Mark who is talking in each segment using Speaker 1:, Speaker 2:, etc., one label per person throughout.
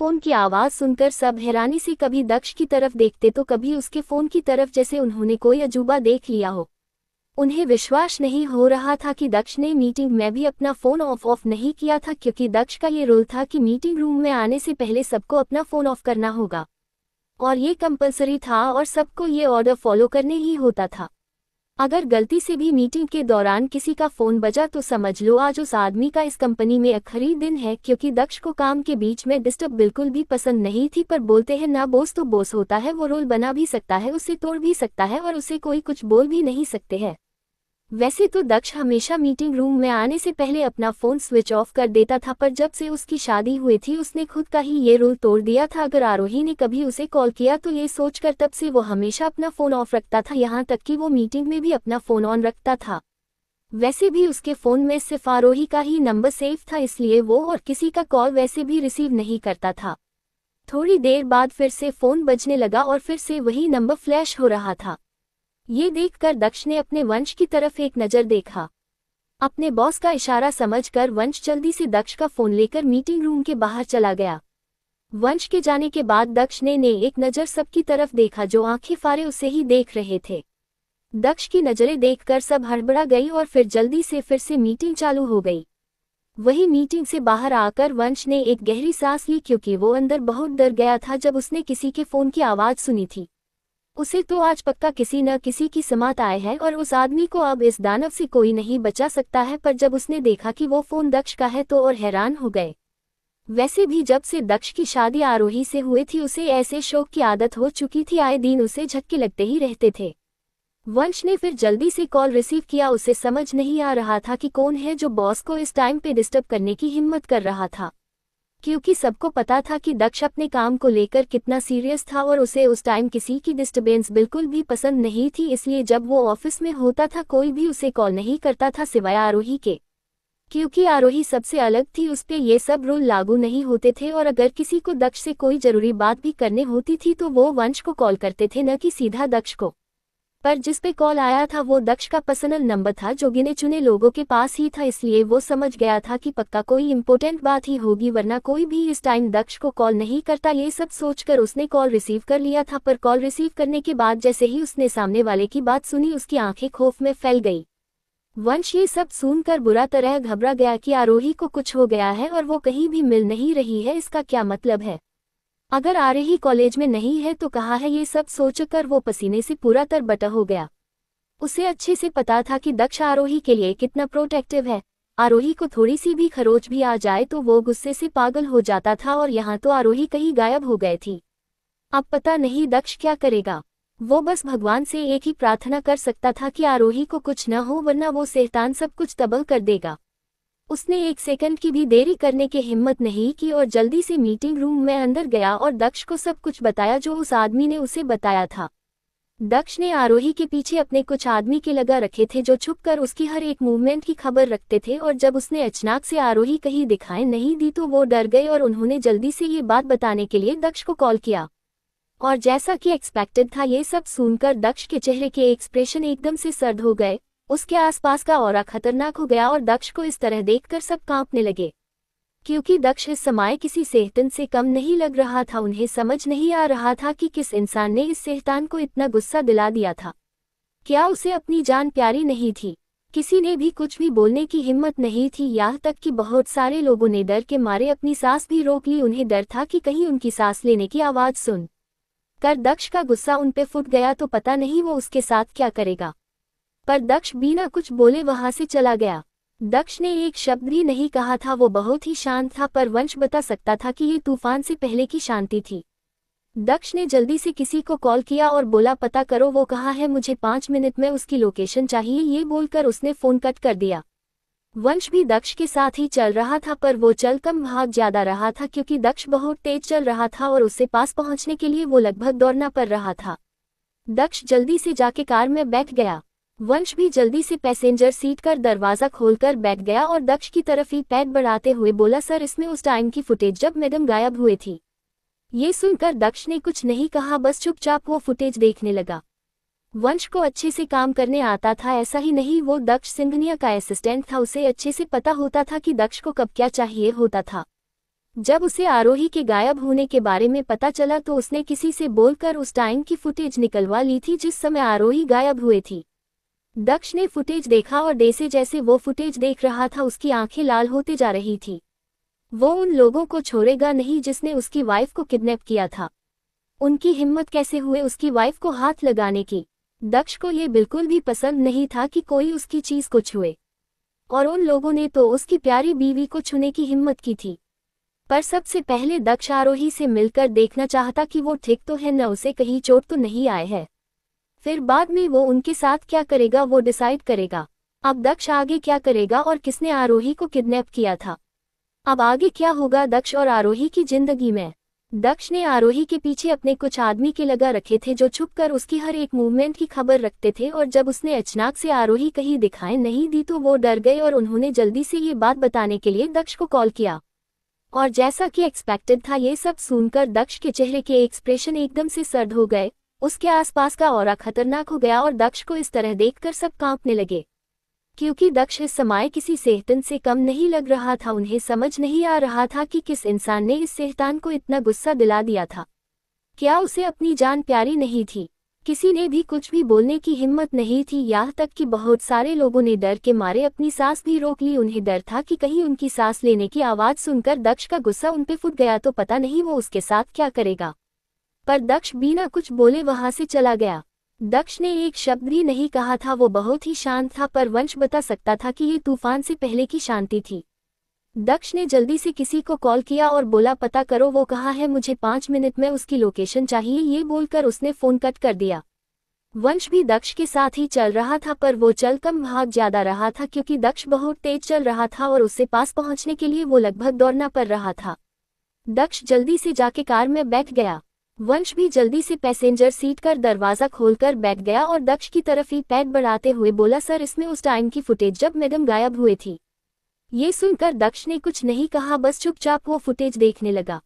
Speaker 1: Phone की आवाज सुनकर सब हैरानी से कभी दक्ष की तरफ देखते तो कभी उसके फोन की तरफ, जैसे उन्होंने कोई अजूबा देख लिया हो। उन्हें विश्वास नहीं हो रहा था कि दक्ष ने मीटिंग में भी अपना फोन ऑफ नहीं किया था, क्योंकि दक्ष का ये रूल था कि मीटिंग रूम में आने से पहले सबको अपना फोन ऑफ करना होगा और ये कंपलसरी था और सबको ये ऑर्डर फॉलो करने ही होता था। अगर गलती से भी मीटिंग के दौरान किसी का फोन बजा तो समझ लो आज उस आदमी का इस कंपनी में आखिरी दिन है, क्योंकि दक्ष को काम के बीच में डिस्टर्ब बिल्कुल भी पसंद नहीं थी। पर बोलते हैं ना, बॉस तो बॉस होता है, वो रोल बना भी सकता है, उसे तोड़ भी सकता है और उसे कोई कुछ बोल भी नहीं सकते हैं। वैसे तो दक्ष हमेशा मीटिंग रूम में आने से पहले अपना फोन स्विच ऑफ कर देता था, पर जब से उसकी शादी हुई थी उसने खुद का ही ये रूल तोड़ दिया था। अगर आरोही ने कभी उसे कॉल किया तो ये सोचकर तब से वो हमेशा अपना फोन ऑफ रखता था, यहाँ तक कि वो मीटिंग में भी अपना फोन ऑन रखता था। वैसे भी उसके फोन में सिर्फ आरोही का ही नंबर सेव था, इसलिए वो और किसी का कॉल वैसे भी रिसीव नहीं करता था। थोड़ी देर बाद फिर से फोन बजने लगा और फिर से वही नंबर फ्लैश हो रहा था। ये देखकर दक्ष ने अपने वंश की तरफ एक नज़र देखा। अपने बॉस का इशारा समझकर वंश जल्दी से दक्ष का फोन लेकर मीटिंग रूम के बाहर चला गया। वंश के जाने के बाद दक्ष ने एक नज़र सबकी तरफ देखा जो आंखें फाड़े उसे ही देख रहे थे। दक्ष की नज़रें देखकर सब हड़बड़ा गई और फिर जल्दी से फिर से मीटिंग चालू हो गई। वही मीटिंग से बाहर आकर वंश ने एक गहरी सांस ली, क्योंकि वो अंदर बहुत डर गया था जब उसने किसी के फोन की आवाज़ सुनी थी। उसे तो आज पक्का किसी न किसी की समात आए है और उस आदमी को अब इस दानव से कोई नहीं बचा सकता है। पर जब उसने देखा कि वो फोन दक्ष का है तो और हैरान हो गए। वैसे भी जब से दक्ष की शादी आरोही से हुई थी उसे ऐसे शौक की आदत हो चुकी थी, आए दिन उसे झटके लगते ही रहते थे। वंश ने फिर जल्दी से कॉल रिसीव किया। उसे समझ नहीं आ रहा था कि कौन है जो बॉस को इस टाइम पे डिस्टर्ब करने की हिम्मत कर रहा था, क्योंकि सबको पता था कि दक्ष अपने काम को लेकर कितना सीरियस था और उसे उस टाइम किसी की डिस्टर्बेंस बिल्कुल भी पसंद नहीं थी। इसलिए जब वो ऑफिस में होता था कोई भी उसे कॉल नहीं करता था सिवाय आरोही के, क्योंकि आरोही सबसे अलग थी, उस पे ये सब रूल लागू नहीं होते थे। और अगर किसी को दक्ष से कोई जरूरी बात भी करने होती थी तो वो वंश को कॉल करते थे, न कि सीधा दक्ष को। पर जिस पे कॉल आया था वो दक्ष का पर्सनल नंबर था जो गिने चुने लोगों के पास ही था, इसलिए वो समझ गया था कि पक्का कोई इम्पोर्टेंट बात ही होगी, वरना कोई भी इस टाइम दक्ष को कॉल नहीं करता। ये सब सोचकर उसने कॉल रिसीव कर लिया था, पर कॉल रिसीव करने के बाद जैसे ही उसने सामने वाले की बात सुनी उसकी आंखें खौफ में फैल गई। वंश ये सब सुनकर बुरा तरह घबरा गया कि आरोही को कुछ हो गया है और वो कहीं भी मिल नहीं रही है, इसका क्या मतलब है? अगर आरोही कॉलेज में नहीं है तो कहाँ है? ये सब सोचकर वो पसीने से पूरा तरबतर हो गया। उसे अच्छे से पता था कि दक्ष आरोही के लिए कितना प्रोटेक्टिव है। आरोही को थोड़ी सी भी खरोच भी आ जाए तो वो गुस्से से पागल हो जाता था, और यहाँ तो आरोही कहीं गायब हो गए थी। अब पता नहीं दक्ष क्या करेगा। वो बस भगवान से एक ही प्रार्थना कर सकता था कि आरोही को कुछ न हो, वरना वो शैतान सब कुछ तबाह कर देगा। उसने एक सेकंड की भी देरी करने की हिम्मत नहीं की और जल्दी से मीटिंग रूम में अंदर गया और दक्ष को सब कुछ बताया जो उस आदमी ने उसे बताया था। दक्ष ने आरोही के पीछे अपने कुछ आदमी के लगा रखे थे जो छुपकर उसकी हर एक मूवमेंट की खबर रखते थे, और जब उसने अचानक से आरोही कहीं दिखाई नहीं दी तो वो डर गए और उन्होंने जल्दी से ये बात बताने के लिए दक्ष को कॉल किया। और जैसा कि एक्सपेक्टेड था, ये सब सुनकर दक्ष के चेहरे के एक्सप्रेशन एकदम से सर्द हो गए। उसके आसपास का ऑरा खतरनाक हो गया और दक्ष को इस तरह देखकर सब कांपने लगे, क्योंकि दक्ष इस समय किसी शैतान से कम नहीं लग रहा था। उन्हें समझ नहीं आ रहा था कि किस इंसान ने इस शैतान को इतना गुस्सा दिला दिया था। क्या उसे अपनी जान प्यारी नहीं थी? किसी ने भी कुछ भी बोलने की हिम्मत नहीं थी, यहाँ तक कि बहुत सारे लोगों ने डर के मारे अपनी सांस भी रोक ली। उन्हें डर था कि कहीं उनकी सांस लेने की आवाज़ सुन कर दक्ष का गुस्सा उन पे फूट गया तो पता नहीं वो उसके साथ क्या करेगा। पर दक्ष बिना कुछ बोले वहां से चला गया। दक्ष ने एक शब्द भी नहीं कहा था, वो बहुत ही शांत था, पर वंश बता सकता था कि ये तूफान से पहले की शांति थी। दक्ष ने जल्दी से किसी को कॉल किया और बोला, पता करो वो कहाँ है, मुझे 5 मिनट में उसकी लोकेशन चाहिए। ये बोलकर उसने फोन कट कर दिया। वंश भी दक्ष के साथ ही चल रहा था, पर वो चल कम भाग ज्यादा रहा था, क्योंकि दक्ष बहुत तेज चल रहा था और उससे पास पहुंचने के लिए वो लगभग दौड़ना पड़ रहा था। दक्ष जल्दी से जाके कार में बैठ गया। वंश भी जल्दी से पैसेंजर सीट का दरवाजा खोलकर बैठ गया और दक्ष की तरफ ही पैर बढ़ाते हुए बोला, सर इसमें उस टाइम की फुटेज जब मैडम गायब हुए थी। ये सुनकर दक्ष ने कुछ नहीं कहा, बस चुपचाप वो फुटेज देखने लगा। वंश को अच्छे से काम करने आता था, ऐसा ही नहीं वो दक्ष सिंघनिया का असिस्टेंट था, उसे अच्छे से पता होता था कि दक्ष को कब क्या चाहिए होता था। जब उसे आरोही के गायब होने के बारे में पता चला तो उसने किसी से बोलकर उस टाइम की फुटेज निकलवा ली थी जिस समय आरोही गायब हुए थी। दक्ष ने फुटेज देखा और जैसे जैसे वो फुटेज देख रहा था उसकी आंखें लाल होते जा रही थी। वो उन लोगों को छोड़ेगा नहीं जिसने उसकी वाइफ को किडनैप किया था। उनकी हिम्मत कैसे हुए उसकी वाइफ को हाथ लगाने की। दक्ष को ये बिल्कुल भी पसंद नहीं था कि कोई उसकी चीज को छुए, और उन लोगों ने तो उसकी प्यारी बीवी को छूने की हिम्मत की थी। पर सबसे पहले दक्ष आरोही से मिलकर देखना चाहता कि वो ठीक तो है, न उसे कहीं चोट तो नहीं आए है। फिर बाद में वो उनके साथ क्या करेगा वो डिसाइड करेगा। अब दक्ष आगे क्या करेगा और किसने आरोही को किडनैप किया था, अब आगे क्या होगा दक्ष और आरोही की जिंदगी में। दक्ष ने आरोही के पीछे अपने कुछ आदमी के लगा रखे थे जो छुपकर उसकी हर एक मूवमेंट की खबर रखते थे, और जब उसने अचानक से आरोही कहीं दिखाई नहीं दी तो वो डर गए और उन्होंने जल्दी से ये बात बताने के लिए दक्ष को कॉल किया। और जैसा कि एक्सपेक्टेड था ये सब सुनकर दक्ष के चेहरे के एक्सप्रेशन एकदम से सर्द हो गए। उसके आसपास का ऑरा खतरनाक हो गया और दक्ष को इस तरह देखकर सब कांपने लगे, क्योंकि दक्ष इस समय किसी सेहतन से कम नहीं लग रहा था। उन्हें समझ नहीं आ रहा था कि किस इंसान ने इस सेहतान को इतना गुस्सा दिला दिया था। क्या उसे अपनी जान प्यारी नहीं थी? किसी ने भी कुछ भी बोलने की हिम्मत नहीं थी, यहाँ तक कि बहुत सारे लोगों ने डर के मारे अपनी सांस भी रोक ली। उन्हें डर था कि कहीं उनकी सांस लेने की आवाज सुनकर दक्ष का गुस्सा उन पे फूट गया तो पता नहीं वो उसके साथ क्या करेगा। पर दक्ष बिना कुछ बोले वहां से चला गया। दक्ष ने एक शब्द भी नहीं कहा था, वो बहुत ही शांत था, पर वंश बता सकता था कि ये तूफान से पहले की शांति थी। दक्ष ने जल्दी से किसी को कॉल किया और बोला पता करो वो कहाँ है, मुझे 5 मिनट में उसकी लोकेशन चाहिए। ये बोलकर उसने फोन कट कर दिया। वंश भी दक्ष के साथ ही चल रहा था, पर वो चल कम भाग ज्यादा रहा था क्योंकि दक्ष बहुत तेज चल रहा था और उससे पास पहुंचने के लिए वो लगभग दौड़ना पड़ रहा था। दक्ष जल्दी से जाके कार में बैठ गया। वंश भी जल्दी से पैसेंजर सीट कर दरवाजा खोलकर बैठ गया और दक्ष की तरफ ही पैर बढ़ाते हुए बोला सर इसमें उस टाइम की फुटेज जब मैडम गायब हुए थी। ये सुनकर दक्ष ने कुछ नहीं कहा, बस चुपचाप वो फुटेज देखने लगा।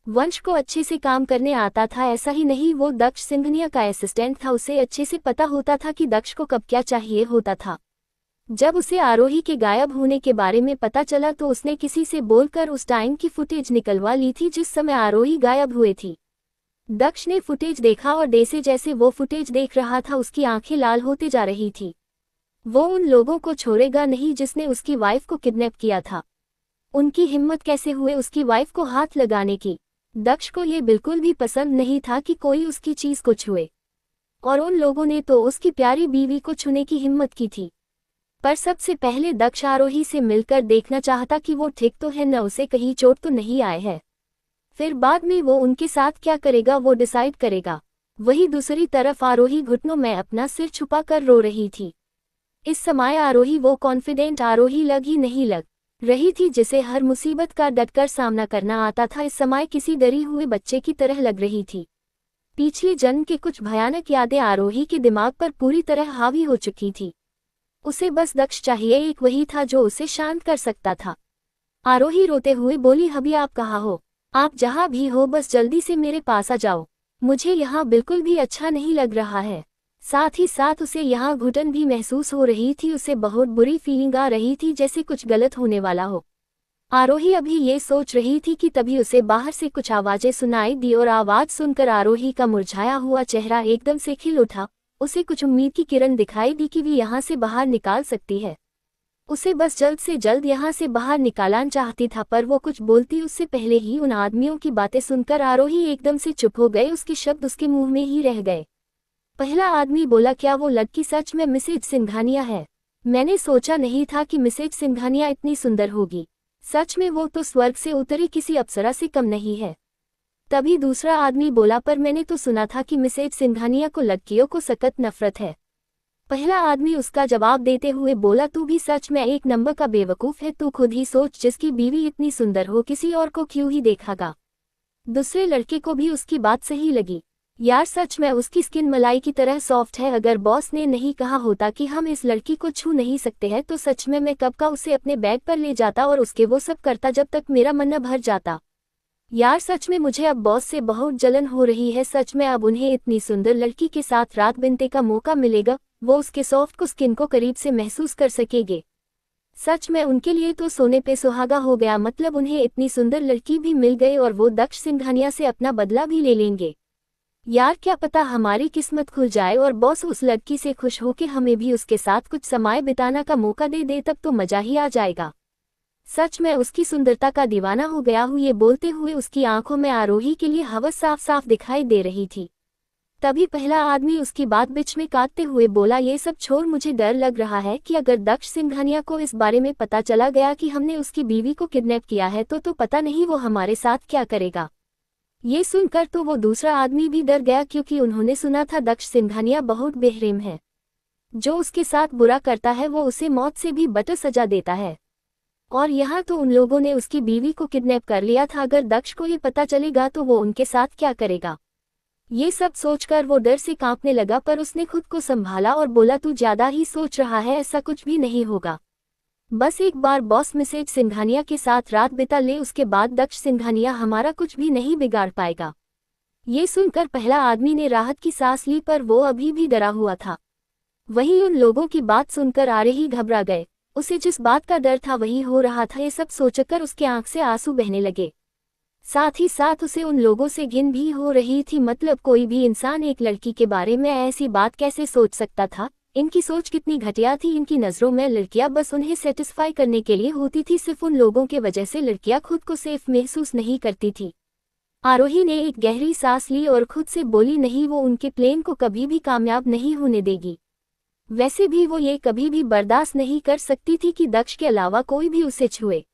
Speaker 1: वंश को अच्छे से काम करने आता था, ऐसा ही नहीं वो दक्ष सिंघनिया का असिस्टेंट था, उसे अच्छे से पता होता था कि दक्ष को कब क्या चाहिए होता था। जब उसे आरोही के गायब होने के बारे में पता चला तो उसने किसी से बोलकर उस टाइम की फुटेज निकलवा ली थी जिस समय आरोही गायब हुए थी। दक्ष ने फुटेज देखा और जैसे जैसे वो फुटेज देख रहा था उसकी आंखें लाल होते जा रही थी। वो उन लोगों को छोड़ेगा नहीं जिसने उसकी वाइफ को किडनैप किया था। उनकी हिम्मत कैसे हुए उसकी वाइफ को हाथ लगाने की। दक्ष को ये बिल्कुल भी पसंद नहीं था कि कोई उसकी चीज को छुए, और उन लोगों ने तो उसकी प्यारी बीवी को छूने की हिम्मत की थी। पर सबसे पहले दक्ष आरोही से मिलकर देखना चाहता कि वो ठीक तो है, न उसे कहीं चोट तो नहीं आए है। फिर बाद में वो उनके साथ क्या करेगा वो डिसाइड करेगा। वही दूसरी तरफ आरोही घुटनों में अपना सिर छुपा कर रो रही थी। इस समय आरोही वो कॉन्फिडेंट आरोही लग ही नहीं लग रही थी जिसे हर मुसीबत का डटकर सामना करना आता था। इस समय किसी डरी हुए बच्चे की तरह लग रही थी। पिछले जन्म के कुछ भयानक यादें आरोही के दिमाग पर पूरी तरह हावी हो चुकी थी। उसे बस दक्ष चाहिए, एक वही था जो उसे शांत कर सकता था। आरोही रोते हुए बोली हबी आप कहाँ हो? आप जहाँ भी हो बस जल्दी से मेरे पास आ जाओ, मुझे यहाँ बिल्कुल भी अच्छा नहीं लग रहा है। साथ ही साथ उसे यहाँ घुटन भी महसूस हो रही थी, उसे बहुत बुरी फीलिंग आ रही थी जैसे कुछ गलत होने वाला हो। आरोही अभी ये सोच रही थी कि तभी उसे बाहर से कुछ आवाजें सुनाई दी और आवाज सुनकर आरोही का मुरझाया हुआ चेहरा एकदम से खिल उठा। उसे कुछ उम्मीद की किरण दिखाई दी कि वो यहाँ से बाहर निकाल सकती है। उसे बस जल्द से जल्द यहाँ से बाहर निकालना चाहती था, पर वो कुछ बोलती उससे पहले ही उन आदमियों की बातें सुनकर आरोही एकदम से चुप हो गए। उसके शब्द उसके मुंह में ही रह गए। पहला आदमी बोला क्या वो लड़की सच में मिसेज सिंघानिया है? मैंने सोचा नहीं था कि मिसेज सिंघानिया इतनी सुंदर होगी। सच में वो तो स्वर्ग से उतरी किसी अप्सरा से कम नहीं है। तभी दूसरा आदमी बोला पर मैंने तो सुना था कि मिसेज सिंघानिया को लड़कियों को सख्त नफरत है। पहला आदमी उसका जवाब देते हुए बोला तू भी सच में एक नंबर का बेवकूफ है, तू खुद ही सोच, जिसकी बीवी इतनी सुंदर हो किसी और को क्यों ही देखागा। दूसरे लड़के को भी उसकी बात सही लगी। यार सच में उसकी स्किन मलाई की तरह सॉफ्ट है। अगर बॉस ने नहीं कहा होता कि हम इस लड़की को छू नहीं सकते हैं तो सच में मैं कब का उसे अपने बैग पर ले जाता और उसके वो सब करता जब तक मेरा मन न भर जाता। यार सच में मुझे अब बॉस से बहुत जलन हो रही है। सच में अब उन्हें इतनी सुंदर लड़की के साथ रात बिताने का मौका मिलेगा, वो उसके सॉफ्ट को स्किन को करीब से महसूस कर सकेंगे। सच में उनके लिए तो सोने पे सुहागा हो गया, मतलब उन्हें इतनी सुंदर लड़की भी मिल गई और वो दक्ष सिंघानिया से अपना बदला भी ले लेंगे। यार क्या पता हमारी किस्मत खुल जाए और बॉस उस लड़की से खुश हो के हमें भी उसके साथ कुछ समय बिताने का मौका दे दे, तब तो मजा ही आ जाएगा। सच में उसकी सुंदरता का दीवाना हो गया हूँ। ये बोलते हुए उसकी आंखों में आरोही के लिए हवस साफ साफ दिखाई दे रही थी। तभी पहला आदमी उसकी बात बीच में काटते हुए बोला, ये सब छोड़, मुझे डर लग रहा है कि अगर दक्ष सिंघानिया को इस बारे में पता चला गया कि हमने उसकी बीवी को किडनैप किया है तो पता नहीं वो हमारे साथ क्या करेगा। ये सुनकर तो वो दूसरा आदमी भी डर गया, क्योंकि उन्होंने सुना था दक्ष सिंघानिया बहुत बेरहम है। जो उसके साथ बुरा करता है वो उसे मौत से भी बदतर सजा देता है। और यहाँ तो उन लोगों ने उसकी बीवी को किडनैप कर लिया था, अगर दक्ष को ये पता चलेगा तो वो उनके साथ क्या करेगा। ये सब सोचकर वो डर से कांपने लगा, पर उसने खुद को संभाला और बोला, तू ज्यादा ही सोच रहा है, ऐसा कुछ भी नहीं होगा। बस एक बार बॉस मिसेज सिंघानिया के साथ रात बिता ले, उसके बाद दक्ष सिंघानिया हमारा कुछ भी नहीं बिगाड़ पाएगा। ये सुनकर पहला आदमी ने राहत की सांस ली, पर वो अभी भी डरा हुआ था। वहीं उन लोगों की बात सुनकर आरोही घबरा गए। उसे जिस बात का डर था वही हो रहा था। ये सब सोचकर उसके आंख से आंसू बहने लगे। साथ ही साथ उसे उन लोगों से घिन भी हो रही थी, मतलब कोई भी इंसान एक लड़की के बारे में ऐसी बात कैसे सोच सकता था। इनकी सोच कितनी घटिया थी। इनकी नज़रों में लड़कियां बस उन्हें सेटिस्फाई करने के लिए होती थी। सिर्फ उन लोगों के वजह से लड़कियां खुद को सेफ महसूस नहीं करती थी। आरोही ने एक गहरी सांस ली और खुद से बोली, नहीं, वो उनके प्लान को कभी भी कामयाब नहीं होने देगी। वैसे भी वो ये कभी भी बर्दाश्त नहीं कर सकती थी कि दक्ष के अलावा कोई भी उसे छुए।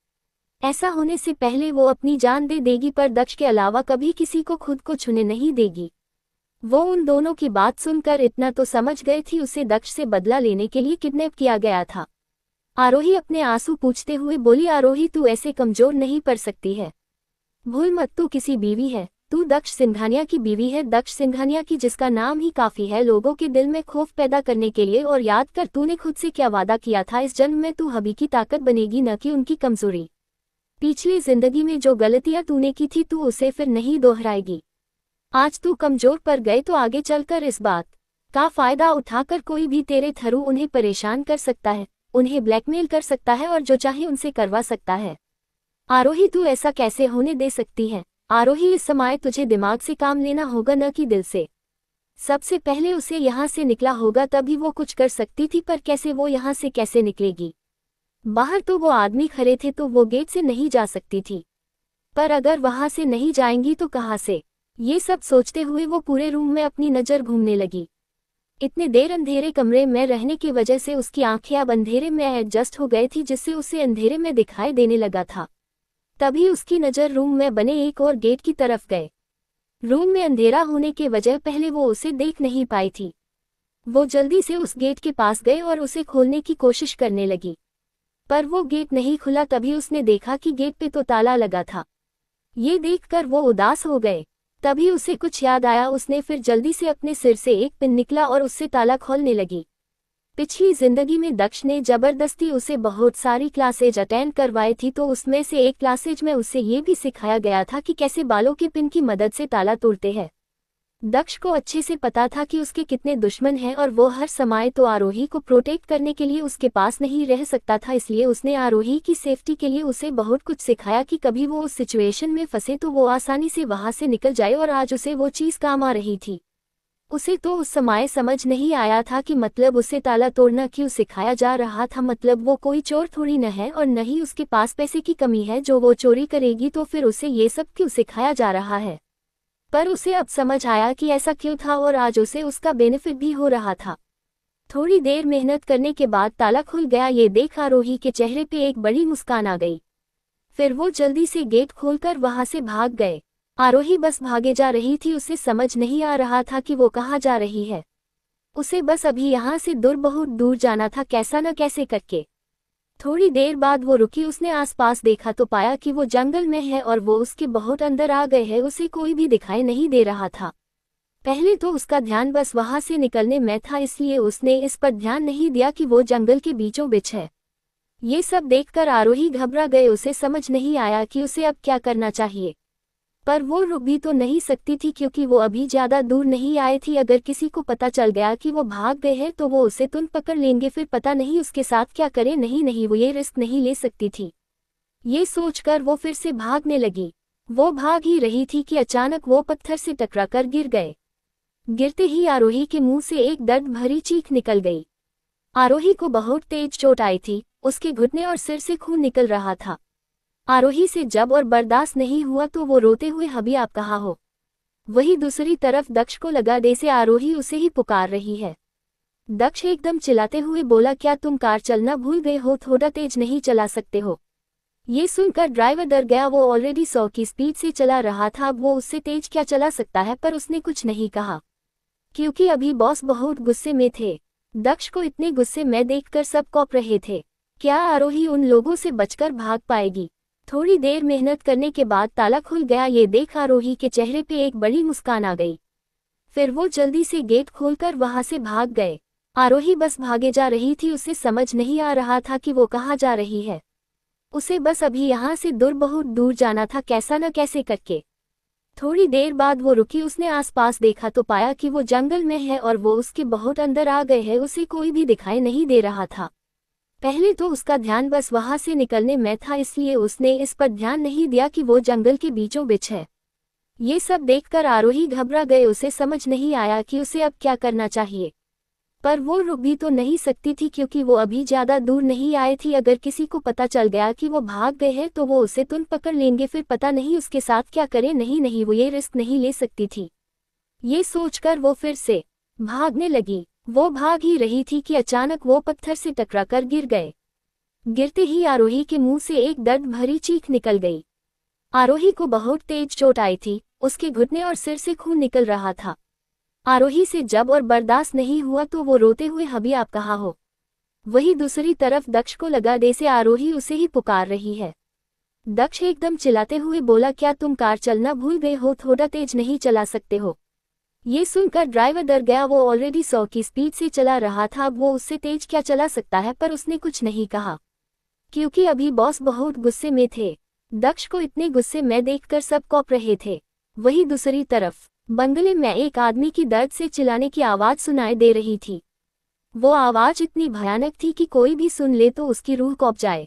Speaker 1: ऐसा होने से पहले वो अपनी जान दे देगी, पर दक्ष के अलावा कभी किसी को खुद को छूने नहीं देगी। वो उन दोनों की बात सुनकर इतना तो समझ गए थी, उसे दक्ष से बदला लेने के लिए किडनैप किया गया था। आरोही अपने आंसू पोंछते हुए बोली, आरोही तू ऐसे कमजोर नहीं पड़ सकती है। भूल मत, तू किसी बीवी है, तू दक्ष सिंघानिया की बीवी है, दक्ष सिंघानिया की, जिसका नाम ही काफी है लोगों के दिल में खौफ पैदा करने के लिए। और याद कर, तूने खुद से क्या वादा किया था, इस जन्म में तू हबी की ताकत बनेगी, न कि उनकी कमजोरी। पिछली जिंदगी में जो गलतियां तूने की थी तू उसे फिर नहीं दोहराएगी। आज तू कमजोर पड़ गए तो आगे चलकर इस बात का फायदा उठाकर कोई भी तेरे थ्रू उन्हें परेशान कर सकता है, उन्हें ब्लैकमेल कर सकता है और जो चाहे उनसे करवा सकता है। आरोही तू ऐसा कैसे होने दे सकती है। आरोही, इस समय तुझे दिमाग से काम लेना होगा, न कि दिल से। सबसे पहले उसे यहाँ से निकला होगा, तभी वो कुछ कर सकती थी, पर कैसे, वो यहाँ से कैसे निकलेगी। बाहर तो वो आदमी खड़े थे तो वो गेट से नहीं जा सकती थी, पर अगर वहां से नहीं जाएंगी तो कहाँ से। ये सब सोचते हुए वो पूरे रूम में अपनी नज़र घूमने लगी। इतने देर अंधेरे कमरे में रहने की वजह से उसकी आंखें अब अंधेरे में एडजस्ट हो गई थी, जिससे उसे अंधेरे में दिखाई देने लगा था। तभी उसकी नज़र रूम में बने एक और गेट की तरफ गए। रूम में अंधेरा होने के वजह पहले वो उसे देख नहीं पाई थी। वो जल्दी से उस गेट के पास गए और उसे खोलने की कोशिश करने लगी, पर वो गेट नहीं खुला। तभी उसने देखा कि गेट पे तो ताला लगा था। ये देखकर वो उदास हो गए। तभी उसे कुछ याद आया। उसने फिर जल्दी से अपने सिर से एक पिन निकला और उससे ताला खोलने लगी। पिछली जिंदगी में दक्ष ने जबरदस्ती उसे बहुत सारी क्लासेज अटेंड करवाई थी, तो उसमें से एक क्लासेज में उसे ये भी सिखाया गया था कि कैसे बालों के पिन की मदद से ताला तोड़ते हैं। दक्ष को अच्छे से पता था कि उसके कितने दुश्मन हैं और वो हर समय तो आरोही को प्रोटेक्ट करने के लिए उसके पास नहीं रह सकता था, इसलिए उसने आरोही की सेफ्टी के लिए उसे बहुत कुछ सिखाया कि कभी वो उस सिचुएशन में फंसे तो वो आसानी से वहां से निकल जाए। और आज उसे वो चीज काम आ रही थी। उसे तो उस समय समझ नहीं आया था कि मतलब उसे ताला तोड़ना क्यों सिखाया जा रहा था। मतलब वो कोई चोर थोड़ी न है और न ही उसके पास पैसे की कमी है जो वो चोरी करेगी, तो फिर उसे ये सब क्यों सिखाया जा रहा है। पर उसे अब समझ आया कि ऐसा क्यों था और आज उसे उसका बेनिफिट भी हो रहा था। थोड़ी देर मेहनत करने के बाद ताला खुल गया। ये देख आरोही के चेहरे पे एक बड़ी मुस्कान आ गई। फिर वो जल्दी से गेट खोलकर वहां से भाग गए। आरोही बस भागे जा रही थी। उसे समझ नहीं आ रहा था कि वो कहाँ जा रही है। उसे बस अभी यहाँ से दूर, बहुत दूर जाना था, कैसा न कैसे करके। थोड़ी देर बाद वो रुकी। उसने आसपास देखा तो पाया कि वो जंगल में है और वो उसके बहुत अंदर आ गए हैं। उसे कोई भी दिखाई नहीं दे रहा था। पहले तो उसका ध्यान बस वहां से निकलने में था, इसलिए उसने इस पर ध्यान नहीं दिया कि वो जंगल के बीचों बीच है। ये सब देखकर आरोही घबरा गए। उसे समझ नहीं आया कि उसे अब क्या करना चाहिए। पर वो रुक भी तो नहीं सकती थी क्योंकि वो अभी ज्यादा दूर नहीं आए थी। अगर किसी को पता चल गया कि वो भाग गए हैं तो वो उसे तुरंत पकड़ लेंगे, फिर पता नहीं उसके साथ क्या करे। नहीं, वो ये रिस्क नहीं ले सकती थी। ये सोचकर वो फिर से भागने लगी। वो भाग ही रही थी कि अचानक वो पत्थर से टकराकर गिर गए। गिरते ही आरोही के मुंह से एक दर्द भरी चीख निकल गई। आरोही को बहुत तेज चोट आई थी, उसके घुटने और सिर से खून निकल रहा था। आरोही से जब और बर्दाश्त नहीं हुआ तो वो रोते हुए अभी आप कहाँ हो। वही दूसरी तरफ दक्ष को लगा जैसे आरोही उसे ही पुकार रही है। दक्ष एकदम चिल्लाते हुए बोला, क्या तुम कार चलना भूल गए हो? थोड़ा तेज नहीं चला सकते हो? ये सुनकर ड्राइवर डर गया। वो ऑलरेडी 100 की स्पीड से चला रहा था, अब वो उससे तेज क्या चला सकता है। पर उसने कुछ नहीं कहा क्योंकि अभी बॉस बहुत गुस्से में थे। दक्ष को इतने गुस्से में देखकर सब कौप रहे थे। क्या आरोही उन लोगों से बचकर भाग पाएगी? थोड़ी देर मेहनत करने के बाद ताला खुल गया। ये देख आरोही के चेहरे पे एक बड़ी मुस्कान आ गई। फिर वो जल्दी से गेट खोलकर वहां से भाग गए। आरोही बस भागे जा रही थी, उसे समझ नहीं आ रहा था कि वो कहाँ जा रही है। उसे बस अभी यहाँ से दूर, बहुत दूर जाना था, कैसा न कैसे करके। थोड़ी देर बाद वो रुकी। उसने आसपास देखा तो पाया कि वो जंगल में है और वो उसके बहुत अंदर आ गए हैं। उसे कोई भी दिखाई नहीं दे रहा था। पहले तो उसका ध्यान बस वहां से निकलने में था, इसलिए उसने इस पर ध्यान नहीं दिया कि वो जंगल के बीचों बीच है। ये सब देखकर आरोही घबरा गए। उसे समझ नहीं आया कि उसे अब क्या करना चाहिए। पर वो रुक भी तो नहीं सकती थी क्योंकि वो अभी ज्यादा दूर नहीं आए थी। अगर किसी को पता चल गया कि वो भाग गए हैं तो वो उसे तुरंत पकड़ लेंगे, फिर पता नहीं उसके साथ क्या करे। नहीं, वो ये रिस्क नहीं ले सकती थी। ये सोचकर वो फिर से भागने लगी। वो भाग ही रही थी कि अचानक वो पत्थर से टकराकर गिर गए। गिरते ही आरोही के मुंह से एक दर्द भरी चीख निकल गई। आरोही को बहुत तेज चोट आई थी, उसके घुटने और सिर से खून निकल रहा था। आरोही से जब और बर्दाश्त नहीं हुआ तो वो रोते हुए अभी आप कहाँ हो। वही दूसरी तरफ दक्ष को लगा जैसे आरोही उसे ही पुकार रही है। दक्ष एकदम चिल्लाते हुए बोला, क्या तुम कार चलना भूल गए हो? थोड़ा तेज नहीं चला सकते हो? ये सुनकर ड्राइवर डर गया। वो ऑलरेडी 100 की स्पीड से चला रहा था, अब वो उससे तेज क्या चला सकता है। पर उसने कुछ नहीं कहा क्योंकि अभी बॉस बहुत गुस्से में थे। दक्ष को इतने गुस्से में देखकर सब कौप रहे थे। वही दूसरी तरफ बंगले में एक आदमी की दर्द से चिल्लाने की आवाज सुनाई दे रही थी। वो आवाज इतनी भयानक थी कि कोई भी सुन ले तो उसकी रूह कौप जाए।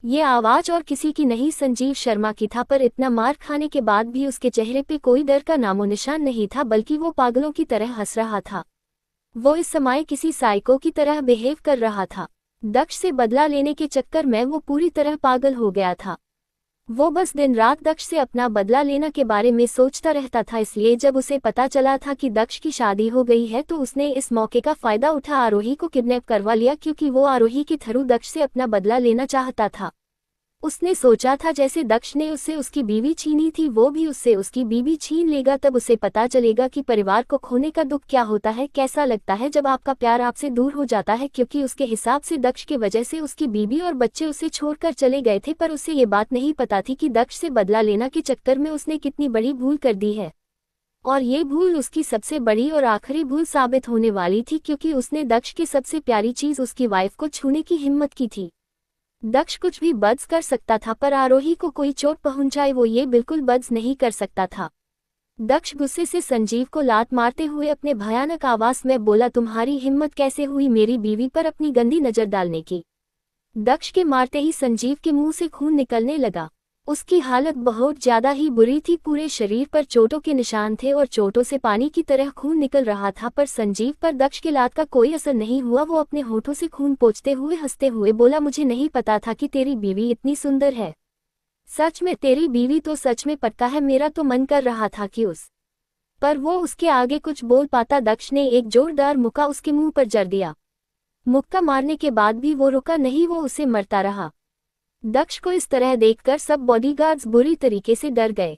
Speaker 1: ये आवाज और किसी की नहीं, संजीव शर्मा की था। पर इतना मार खाने के बाद भी उसके चेहरे पे कोई डर का नामो निशान नहीं था, बल्कि वो पागलों की तरह हंस रहा था। वो इस समय किसी साइको की तरह बिहेव कर रहा था। दक्ष से बदला लेने के चक्कर में वो पूरी तरह पागल हो गया था। वो बस दिन रात दक्ष से अपना बदला लेना के बारे में सोचता रहता था। इसलिए जब उसे पता चला था कि दक्ष की शादी हो गई है तो उसने इस मौके का फायदा उठा आरोही को किडनैप करवा लिया, क्योंकि वो आरोही के थ्रू दक्ष से अपना बदला लेना चाहता था। उसने सोचा था जैसे दक्ष ने उससे उसकी बीवी छीनी थी, वो भी उससे उसकी बीवी छीन लेगा। तब उसे पता चलेगा कि परिवार को खोने का दुख क्या होता है, कैसा लगता है जब आपका प्यार आपसे दूर हो जाता है। क्योंकि उसके हिसाब से दक्ष की वजह से उसकी बीवी और बच्चे उसे छोड़कर चले गए थे, पर उसे ये बात नहीं पता थी कि दक्ष से बदला लेना के चक्कर में उसने कितनी बड़ी भूल कर दी है। और ये भूल उसकी सबसे बड़ी और आखिरी भूल साबित होने वाली थी, क्योंकि उसने दक्ष की सबसे प्यारी चीज उसकी वाइफ को छूने की हिम्मत की थी। दक्ष कुछ भी बद्स कर सकता था, पर आरोही को कोई चोट पहुंचाए वो ये बिल्कुल बद्स नहीं कर सकता था। दक्ष गुस्से से संजीव को लात मारते हुए अपने भयानक आवाज में बोला, तुम्हारी हिम्मत कैसे हुई मेरी बीवी पर अपनी गंदी नजर डालने की? दक्ष के मारते ही संजीव के मुंह से खून निकलने लगा। उसकी हालत बहुत ज्यादा ही बुरी थी, पूरे शरीर पर चोटों के निशान थे और चोटों से पानी की तरह खून निकल रहा था। पर संजीव पर दक्ष के लात का कोई असर नहीं हुआ। वो अपने होठों से खून पोंछते हुए हंसते हुए बोला, मुझे नहीं पता था कि तेरी बीवी इतनी सुंदर है। सच में तेरी बीवी तो सच में पक्का है। मेरा तो मन कर रहा था कि पर वो उसके आगे कुछ बोल पाता। दक्ष ने एक जोरदार मुक्का उसके मुंह पर जड़ दिया। मुक्का मारने के बाद भी वो रुका नहीं, वो उसे मरता रहा। दक्ष को इस तरह देखकर सब बॉडीगार्ड्स बुरी तरीके से डर गए।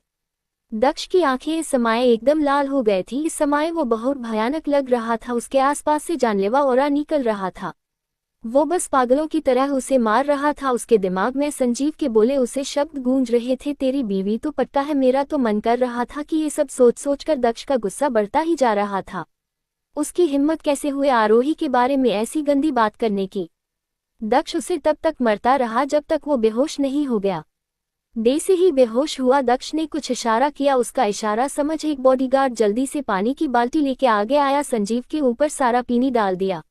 Speaker 1: दक्ष की आंखें इस समय एकदम लाल हो गई थी। इस समय वो बहुत भयानक लग रहा था। उसके आसपास से जानलेवा ऑरा निकल रहा था। वो बस पागलों की तरह उसे मार रहा था। उसके दिमाग में संजीव के बोले उसे शब्द गूंज रहे थे, तेरी बीवी तो पक्का है। मेरा तो मन कर रहा था कि ये सब सोच सोचकर दक्ष का गुस्सा बढ़ता ही जा रहा था। उसकी हिम्मत कैसे हुई आरोही के बारे में ऐसी गंदी बात करने की। दक्ष उसे तब तक मरता रहा जब तक वो बेहोश नहीं हो गया। से ही बेहोश हुआ दक्ष ने कुछ इशारा किया। उसका इशारा समझ एक बॉडीगार्ड जल्दी से पानी की बाल्टी लेके आगे आया। संजीव के ऊपर सारा पानी डाल दिया।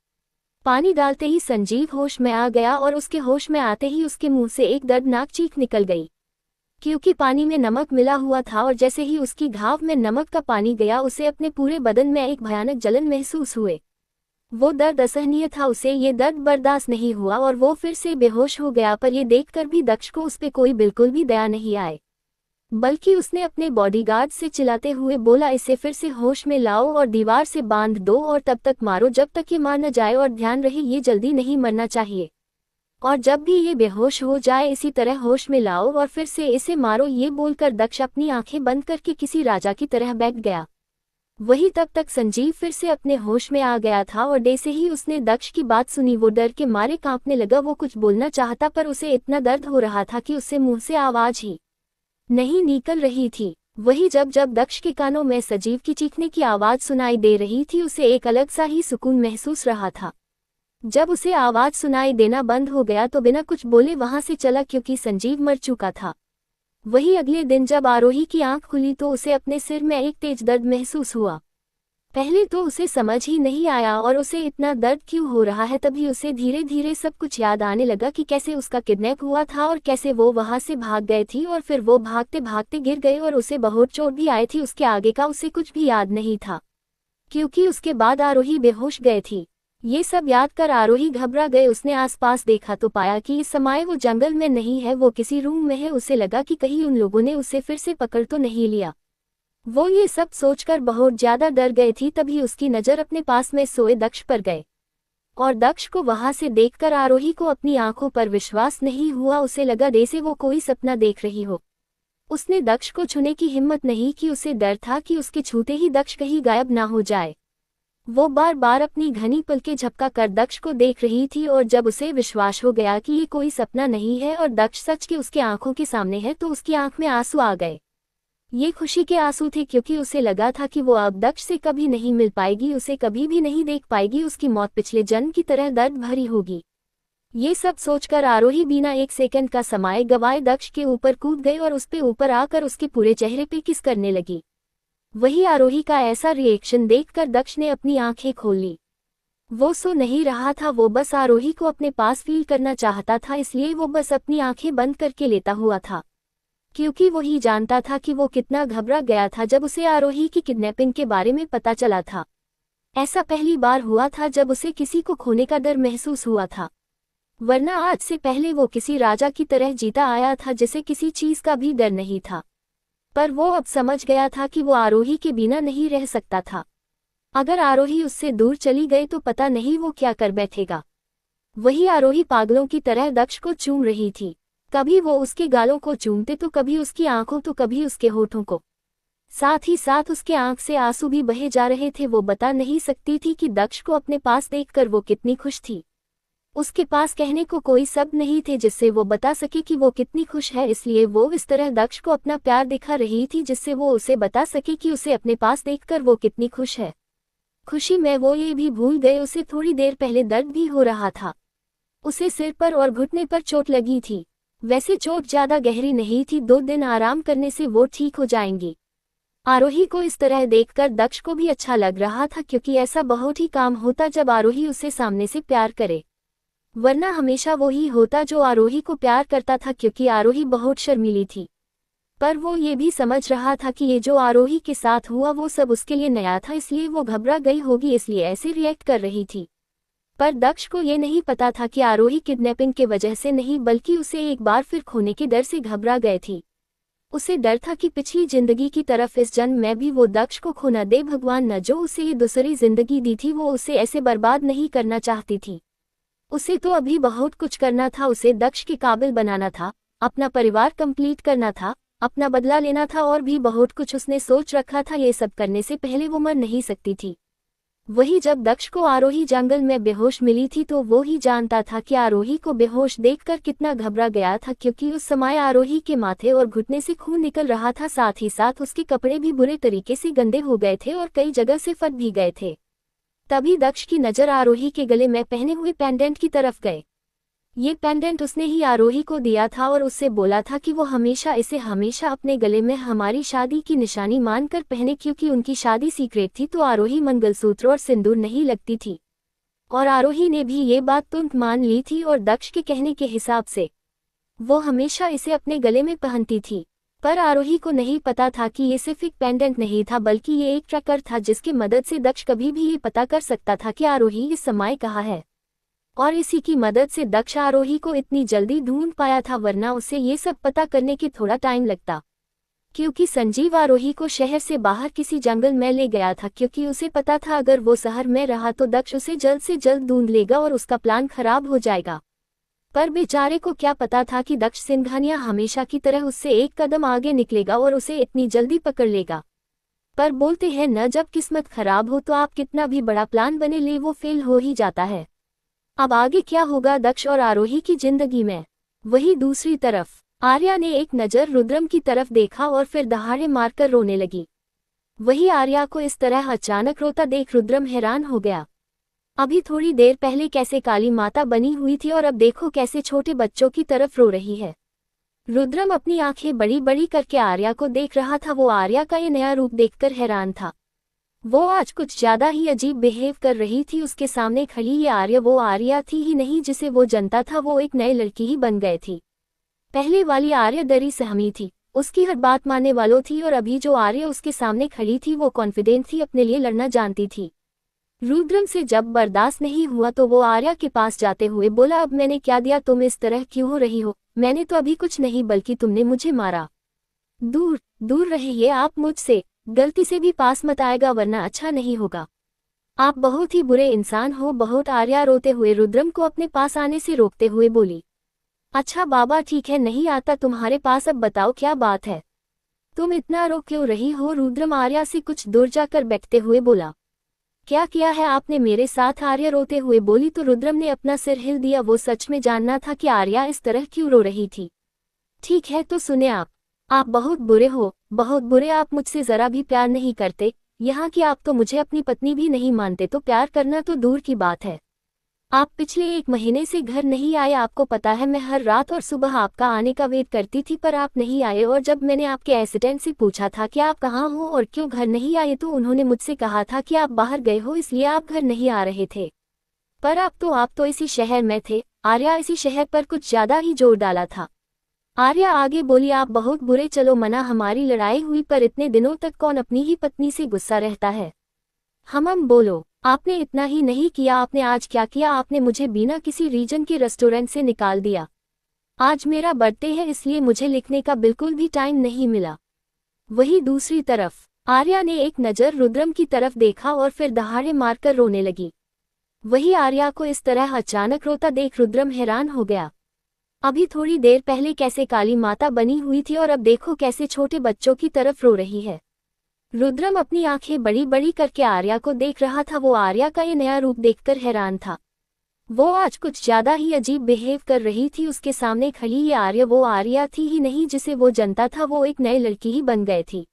Speaker 1: पानी डालते ही संजीव होश में आ गया और उसके होश में आते ही उसके मुंह से एक दर्दनाक चीख निकल गई, क्योंकि पानी में नमक मिला हुआ था और जैसे ही उसकी घाव में नमक का पानी गया उसे अपने पूरे बदन में एक भयानक जलन महसूस हुए। वो दर्द असहनीय था, उसे ये दर्द बर्दाश्त नहीं हुआ और वो फिर से बेहोश हो गया। पर ये देखकर भी दक्ष को उस पे कोई बिल्कुल भी दया नहीं आए, बल्कि उसने अपने बॉडीगार्ड से चिल्लाते हुए बोला, इसे फिर से होश में लाओ और दीवार से बांध दो और तब तक मारो जब तक ये मार न जाए, और ध्यान रहे ये जल्दी नहीं मरना चाहिए, और जब भी ये बेहोश हो जाए इसी तरह होश में लाओ और फिर से इसे मारो। ये बोलकर दक्ष अपनी आंखें बंद करके किसी राजा की तरह बैठ गया। वही तब तक संजीव फिर से अपने होश में आ गया था और जैसे ही उसने दक्ष की बात सुनी वो डर के मारे कांपने लगा। वो कुछ बोलना चाहता पर उसे इतना दर्द हो रहा था कि उससे मुंह से आवाज ही नहीं निकल रही थी। वही जब जब दक्ष के कानों में संजीव की चीखने की आवाज सुनाई दे रही थी उसे एक अलग सा ही सुकून महसूस रहा था। जब उसे आवाज सुनाई देना बंद हो गया तो बिना कुछ बोले वहां से चला, क्योंकि संजीव मर चुका था। वही अगले दिन जब आरोही की आंख खुली तो उसे अपने सिर में एक तेज दर्द महसूस हुआ। पहले तो उसे समझ ही नहीं आया और उसे इतना दर्द क्यों हो रहा है। तभी उसे धीरे धीरे सब कुछ याद आने लगा कि कैसे उसका किडनैप हुआ था और कैसे वो वहां से भाग गए थी और फिर वो भागते भागते गिर गए और उसे बहुत चोट भी आई थी। उसके आगे का उसे कुछ भी याद नहीं था, क्योंकि उसके बाद आरोही बेहोश गए थी। ये सब याद कर आरोही घबरा गए। उसने आसपास देखा तो पाया कि इस समय वो जंगल में नहीं है, वो किसी रूम में है। उसे लगा कि कहीं उन लोगों ने उसे फिर से पकड़ तो नहीं लिया। वो ये सब सोचकर बहुत ज्यादा डर गई थी। तभी उसकी नजर अपने पास में सोए दक्ष पर गए और दक्ष को वहां से देखकर आरोही को अपनी आंखों पर विश्वास नहीं हुआ। उसे लगा जैसे वो कोई सपना देख रही हो। उसने दक्ष को छूने की हिम्मत नहीं की। उसे डर था कि उसके छूते ही दक्ष कहीं गायब ना हो जाए। वो बार बार अपनी घनी पलकें झपका कर दक्ष को देख रही थी और जब उसे विश्वास हो गया कि ये कोई सपना नहीं है और दक्ष सच के उसके आंखों के सामने है तो उसकी आंख में आंसू आ गए। ये खुशी के आंसू थे, क्योंकि उसे लगा था कि वो अब दक्ष से कभी नहीं मिल पाएगी, उसे कभी भी नहीं देख पाएगी। उसकी मौत पिछले जन्म की तरह दर्द भरी होगी। ये सब सोचकर आरोही बिना एक सेकंड का समय गवाए दक्ष के ऊपर कूद गई और उस पे ऊपर आकर उसके पूरे चेहरे पे किस करने लगी। वही आरोही का ऐसा रिएक्शन देखकर दक्ष ने अपनी आंखें खोल ली। वो सो नहीं रहा था, वो बस आरोही को अपने पास फील करना चाहता था, इसलिए वो बस अपनी आंखें बंद करके लेता हुआ था, क्योंकि वो ही जानता था कि वो कितना घबरा गया था जब उसे आरोही की किडनैपिंग के बारे में पता चला था। ऐसा पहली बार हुआ था जब उसे किसी को खोने का डर महसूस हुआ था, वरना आज से पहले वो किसी राजा की तरह जीता आया था जिसे किसी चीज का भी डर नहीं था। पर वो अब समझ गया था कि वो आरोही के बिना नहीं रह सकता था। अगर आरोही उससे दूर चली गई तो पता नहीं वो क्या कर बैठेगा। वही आरोही पागलों की तरह दक्ष को चूम रही थी। कभी वो उसके गालों को चूमते तो कभी उसकी आंखों तो कभी उसके होठों को। साथ ही साथ उसके आंख से आंसू भी बहे जा रहे थे। वो बता नहीं सकती थी कि दक्ष को अपने पास देखकर वो कितनी खुश थी। उसके पास कहने को कोई शब्द नहीं थे जिससे वो बता सके कि वो कितनी खुश है, इसलिए वो इस तरह दक्ष को अपना प्यार दिखा रही थी जिससे वो उसे बता सके कि उसे अपने पास देखकर वो कितनी खुश है। खुशी में वो ये भी भूल गए उसे थोड़ी देर पहले दर्द भी हो रहा था। उसे सिर पर और घुटने पर चोट लगी थी। वैसे चोट ज्यादा गहरी नहीं थी, 2 दिन आराम करने से वो ठीक हो जाएंगी। आरोही को इस तरह देखकर दक्ष को भी अच्छा लग रहा था, क्योंकि ऐसा बहुत ही काम होता जब आरोही उसे सामने से प्यार करे, वरना हमेशा वो ही होता जो आरोही को प्यार करता था, क्योंकि आरोही बहुत शर्मीली थी। पर वो ये भी समझ रहा था कि ये जो आरोही के साथ हुआ वो सब उसके लिए नया था, इसलिए वो घबरा गई होगी, इसलिए ऐसे रिएक्ट कर रही थी। पर दक्ष को ये नहीं पता था कि आरोही किडनैपिंग के वजह से नहीं, बल्कि उसे एक बार फिर खोने के डर से घबरा गई थी। उसे डर था कि पिछली जिंदगी की तरफ इस जन्म में भी वो दक्ष को खो न दे। भगवान न जो उसे ये दूसरी जिंदगी दी थी वो उसे ऐसे बर्बाद नहीं करना चाहती थी। उसे तो अभी बहुत कुछ करना था। उसे दक्ष के काबिल बनाना था, अपना परिवार कंप्लीट करना था, अपना बदला लेना था और भी बहुत कुछ उसने सोच रखा था। ये सब करने से पहले वो मर नहीं सकती थी। वही जब दक्ष को आरोही जंगल में बेहोश मिली थी तो वो ही जानता था कि आरोही को बेहोश देखकर कितना घबरा गया था, क्योंकि उस समय आरोही के माथे और घुटने से खून निकल रहा था। साथ ही साथ उसके कपड़े भी बुरे तरीके से गंदे हो गए थे और कई जगह से फट भी गए थे। तभी दक्ष की नजर आरोही के गले में पहने हुए पेंडेंट की तरफ गए। ये पेंडेंट उसने ही आरोही को दिया था और उससे बोला था कि वो हमेशा इसे हमेशा अपने गले में हमारी शादी की निशानी मानकर पहने, क्योंकि उनकी शादी सीक्रेट थी तो आरोही मंगलसूत्र और सिंदूर नहीं लगती थी। और आरोही ने भी ये बात तुरंत मान ली थी और दक्ष के कहने के हिसाब से वो हमेशा इसे अपने गले में पहनती थी। पर आरोही को नहीं पता था कि ये सिर्फ एक पेंडेंट नहीं था, बल्कि ये एक ट्रैकर था जिसकी मदद से दक्ष कभी भी ये पता कर सकता था कि आरोही इस समय कहाँ है। और इसी की मदद से दक्ष आरोही को इतनी जल्दी ढूंढ पाया था, वरना उसे ये सब पता करने के थोड़ा टाइम लगता। क्योंकि संजीव आरोही को शहर से बाहर किसी जंगल में ले गया था, क्योंकि उसे पता था अगर वो शहर में रहा तो दक्ष उसे जल्द से जल्द ढूंढ लेगा और उसका प्लान खराब हो जाएगा। पर बेचारे को क्या पता था कि दक्ष सिंघानिया हमेशा की तरह उससे एक कदम आगे निकलेगा और उसे इतनी जल्दी पकड़ लेगा। पर बोलते हैं न, जब किस्मत खराब हो तो आप कितना भी बड़ा प्लान बने ले वो फेल हो ही जाता है। अब आगे क्या होगा दक्ष और आरोही की जिंदगी में? वही दूसरी तरफ आर्या ने एक नज़र रुद्रम की तरफ देखा और फिर दहाड़े मारकर रोने लगी। वही आर्या को इस तरह अचानक रोता देख रुद्रम हैरान हो गया। अभी थोड़ी देर पहले कैसे काली माता बनी हुई थी और अब देखो कैसे छोटे बच्चों की तरफ रो रही है। रुद्रम अपनी आंखें बड़ी बड़ी करके आर्या को देख रहा था। वो आर्या का ये नया रूप देखकर हैरान था। वो आज कुछ ज्यादा ही अजीब बिहेव कर रही थी। उसके सामने खड़ी ये आर्या वो आर्या थी ही नहीं जिसे वो जानता था, वो एक नई लड़की ही बन गई थी। पहले वाली आर्या डरी सहमी थी, उसकी हर बात मानने वालों थी, और अभी जो आर्या उसके सामने खड़ी थी वो कॉन्फिडेंट थी, अपने लिए लड़ना जानती थी। रुद्रम से जब बर्दाश्त नहीं हुआ तो वो आर्या के पास जाते हुए बोला, अब मैंने क्या दिया, तुम इस तरह क्यों हो रही हो? मैंने तो अभी कुछ नहीं, बल्कि तुमने मुझे मारा। दूर दूर रहिए आप मुझसे, गलती से भी पास मत आएगा वरना अच्छा नहीं होगा। आप बहुत ही बुरे इंसान हो बहुत। आर्या रोते हुए रुद्रम को अपने पास आने से रोकते हुए बोली। अच्छा बाबा ठीक है, नहीं आता तुम्हारे पास, अब बताओ क्या बात है, तुम इतना रो क्यों रही हो? रुद्रम आर्या से कुछ दूर जाकर बैठते हुए बोला। क्या किया है आपने मेरे साथ? आर्या रोते हुए बोली तो रुद्रम ने अपना सिर हिल दिया। वो सच में जानना था कि आर्या इस तरह क्यों रो रही थी। ठीक है तो सुने, आप बहुत बुरे हो, बहुत बुरे। आप मुझसे जरा भी प्यार नहीं करते, यहाँ की आप तो मुझे अपनी पत्नी भी नहीं मानते, तो प्यार करना तो दूर की बात है। आप पिछले 1 महीने से घर नहीं आए, आपको पता है मैं हर रात और सुबह आपका आने का वेट करती थी पर आप नहीं आए। और जब मैंने आपके असिस्टेंट से पूछा था कि आप कहाँ हो और क्यों घर नहीं आए तो उन्होंने मुझसे कहा था कि आप बाहर गए हो इसलिए आप घर नहीं आ रहे थे। पर आप तो इसी शहर में थे। आर्या इसी शहर पर कुछ ज्यादा ही जोर डाला था। आर्या आगे बोली, आप बहुत बुरे। चलो मना, हमारी लड़ाई हुई पर इतने दिनों तक कौन अपनी ही पत्नी से गुस्सा रहता है? हम बोलो, आपने इतना ही नहीं किया, आपने आज क्या किया? आपने मुझे बिना किसी रीजन के रेस्टोरेंट से निकाल दिया। आज मेरा बर्थडे है इसलिए मुझे लिखने का बिल्कुल भी टाइम नहीं मिला। वही दूसरी तरफ आर्या ने एक नज़र रुद्रम की तरफ देखा और फिर दहाड़े मारकर रोने लगी। वही आर्या को इस तरह अचानक रोता देख रुद्रम हैरान हो गया। अभी थोड़ी देर पहले कैसे काली माता बनी हुई थी और अब देखो कैसे छोटे बच्चों की तरफ रो रही है। रुद्रम अपनी आंखें बड़ी बड़ी करके आर्या को देख रहा था। वो आर्या का ये नया रूप देखकर हैरान था। वो आज कुछ ज्यादा ही अजीब बिहेव कर रही थी। उसके सामने खड़ी ये आर्या वो आर्या थी ही नहीं जिसे वो जानता था, वो एक नई लड़की ही बन गई थी।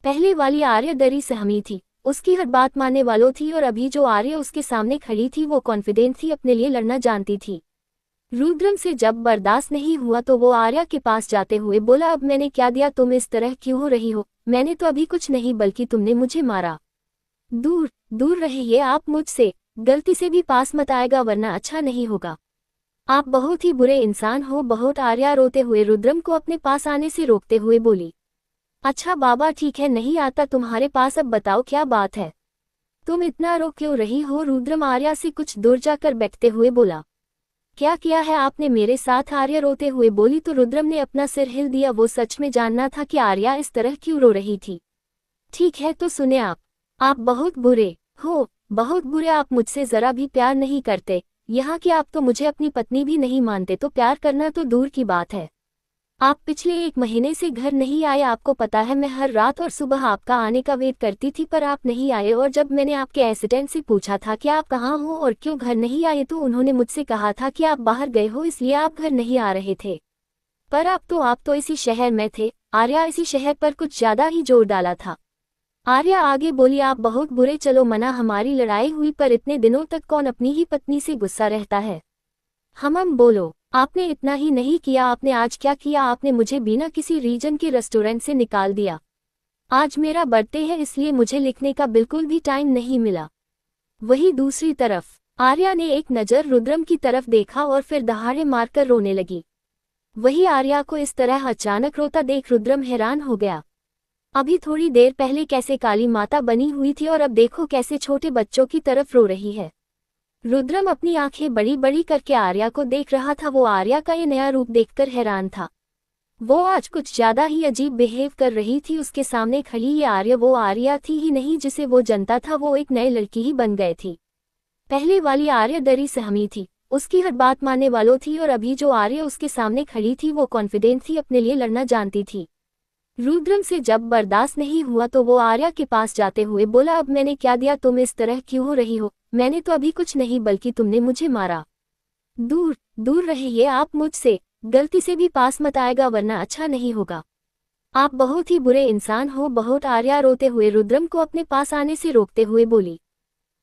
Speaker 1: पहले वाली आर्या डरी सहमी थी, उसकी हर बात मानने वालों थी, और अभी जो आर्या उसके सामने खड़ी थी वो कॉन्फिडेंट थी, अपने लिए लड़ना जानती थी। रुद्रम से जब बर्दाश्त नहीं हुआ तो वो आर्या के पास जाते हुए बोला, अब मैंने क्या दिया, तुम इस तरह क्यों हो रही हो? मैंने तो अभी कुछ नहीं, बल्कि तुमने मुझे मारा। दूर दूर रहिए आप मुझसे, गलती से भी पास मत आएगा वरना अच्छा नहीं होगा। आप बहुत ही बुरे इंसान हो बहुत। आर्या रोते हुए रुद्रम को अपने पास आने से रोकते हुए बोली। अच्छा बाबा ठीक है, नहीं आता तुम्हारे पास, अब बताओ क्या बात है, तुम इतना रो क्यों रही हो? रुद्रम आर्या से कुछ दूर जाकर बैठते हुए बोला। क्या किया है आपने मेरे साथ? आर्या रोते हुए बोली तो रुद्रम ने अपना सिर हिल दिया। वो सच में जानना था कि आर्या इस तरह क्यों रो रही थी। ठीक है तो सुने, आप बहुत बुरे हो, बहुत बुरे। आप मुझसे जरा भी प्यार नहीं करते, यहाँ की आप तो मुझे अपनी पत्नी भी नहीं मानते, तो प्यार करना तो दूर की बात है। आप पिछले 1 महीने से घर नहीं आए, आपको पता है मैं हर रात और सुबह आपका आने का वेट करती थी पर आप नहीं आए। और जब मैंने आपके असिस्टेंट से पूछा था कि आप कहाँ हो और क्यों घर नहीं आए तो उन्होंने मुझसे कहा था कि आप बाहर गए हो इसलिए आप घर नहीं आ रहे थे। पर आप तो इसी शहर में थे। आर्या इसी शहर पर कुछ ज्यादा ही जोर डाला था। आर्या आगे बोली, आप बहुत बुरे। चलो मना, हमारी लड़ाई हुई पर इतने दिनों तक कौन अपनी ही पत्नी से गुस्सा रहता है? हमम बोलो, आपने इतना ही नहीं किया, आपने आज क्या किया, आपने मुझे बिना किसी रीजन के रेस्टोरेंट से निकाल दिया। आज मेरा बर्थडे है इसलिए मुझे लिखने का बिल्कुल भी टाइम नहीं मिला। वही दूसरी तरफ आर्या ने एक नज़र रुद्रम की तरफ देखा और फिर दहाड़े मारकर रोने लगी। वही आर्या को इस तरह अचानक रोता देख रुद्रम हैरान हो गया। अभी थोड़ी देर पहले कैसे काली माता बनी हुई थी और अब देखो कैसे छोटे बच्चों की तरफ रो रही है। रुद्रम अपनी आंखें बड़ी बड़ी करके आर्या को देख रहा था। वो आर्या का ये नया रूप देखकर हैरान था। वो आज कुछ ज्यादा ही अजीब बिहेव कर रही थी। उसके सामने खड़ी ये आर्या वो आर्या थी ही नहीं जिसे वो जानता था। वो एक नई लड़की ही बन गई थी। पहले वाली आर्या डरी सहमी थी, उसकी हर बात मानने वालों थी, और अभी जो आर्या उसके सामने खड़ी थी वो कॉन्फिडेंट थी, अपने लिए लड़ना जानती थी। रुद्रम से जब बर्दाश्त नहीं हुआ तो वो आर्या के पास जाते हुए बोला, अब मैंने क्या दिया, तुम इस तरह क्यों हो रही हो? मैंने तो अभी कुछ नहीं, बल्कि तुमने मुझे मारा। दूर दूर रहिए आप मुझसे, गलती से भी पास मत आएगा वरना अच्छा नहीं होगा। आप बहुत ही बुरे इंसान हो बहुत। आर्या रोते हुए रुद्रम को अपने पास आने से रोकते हुए बोली।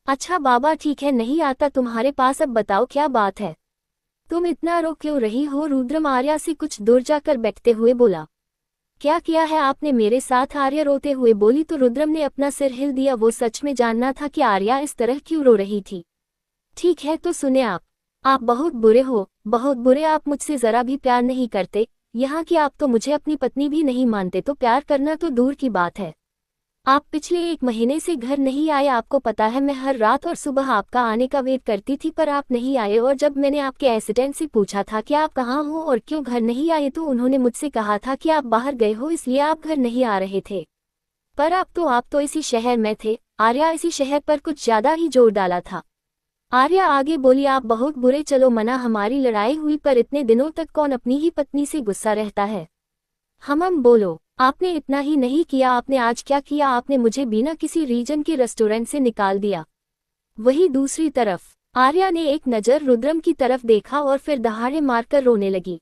Speaker 1: अच्छा बाबा ठीक है, नहीं आता तुम्हारे पास, अब बताओ क्या बात है, तुम इतना रो क्यों रही हो? रुद्रम आर्या से कुछ दूर जाकर बैठते हुए बोला। क्या किया है आपने मेरे साथ? आर्या रोते हुए बोली तो रुद्रम ने अपना सिर हिल दिया। वो सच में जानना था कि आर्या इस तरह क्यों रो रही थी। ठीक है तो सुने आप बहुत बुरे हो, बहुत बुरे। आप मुझसे जरा भी प्यार नहीं करते, यहाँ की आप तो मुझे अपनी पत्नी भी नहीं मानते, तो प्यार करना तो दूर की बात है। आप पिछले 1 महीने से घर नहीं आए, आपको पता है मैं हर रात और सुबह आपका आने का वेट करती थी पर आप नहीं आए। और जब मैंने आपके असिस्टेंट से पूछा था कि आप कहाँ हो और क्यों घर नहीं आए तो उन्होंने मुझसे कहा था कि आप बाहर गए हो इसलिए आप घर नहीं आ रहे थे। पर आप तो इसी शहर में थे। आर्या इसी शहर पर कुछ ज्यादा ही जोर डाला था। आर्या आगे बोली, आप बहुत बुरे। चलो मना हमारी लड़ाई हुई पर इतने दिनों तक कौन अपनी ही पत्नी से गुस्सा रहता है? हमम बोलो, आपने इतना ही नहीं किया, आपने आज क्या किया, आपने मुझे बिना किसी रीजन के रेस्टोरेंट से निकाल दिया। वही दूसरी तरफ आर्या ने एक नज़र रुद्रम की तरफ देखा और फिर दहाड़े मारकर रोने लगी।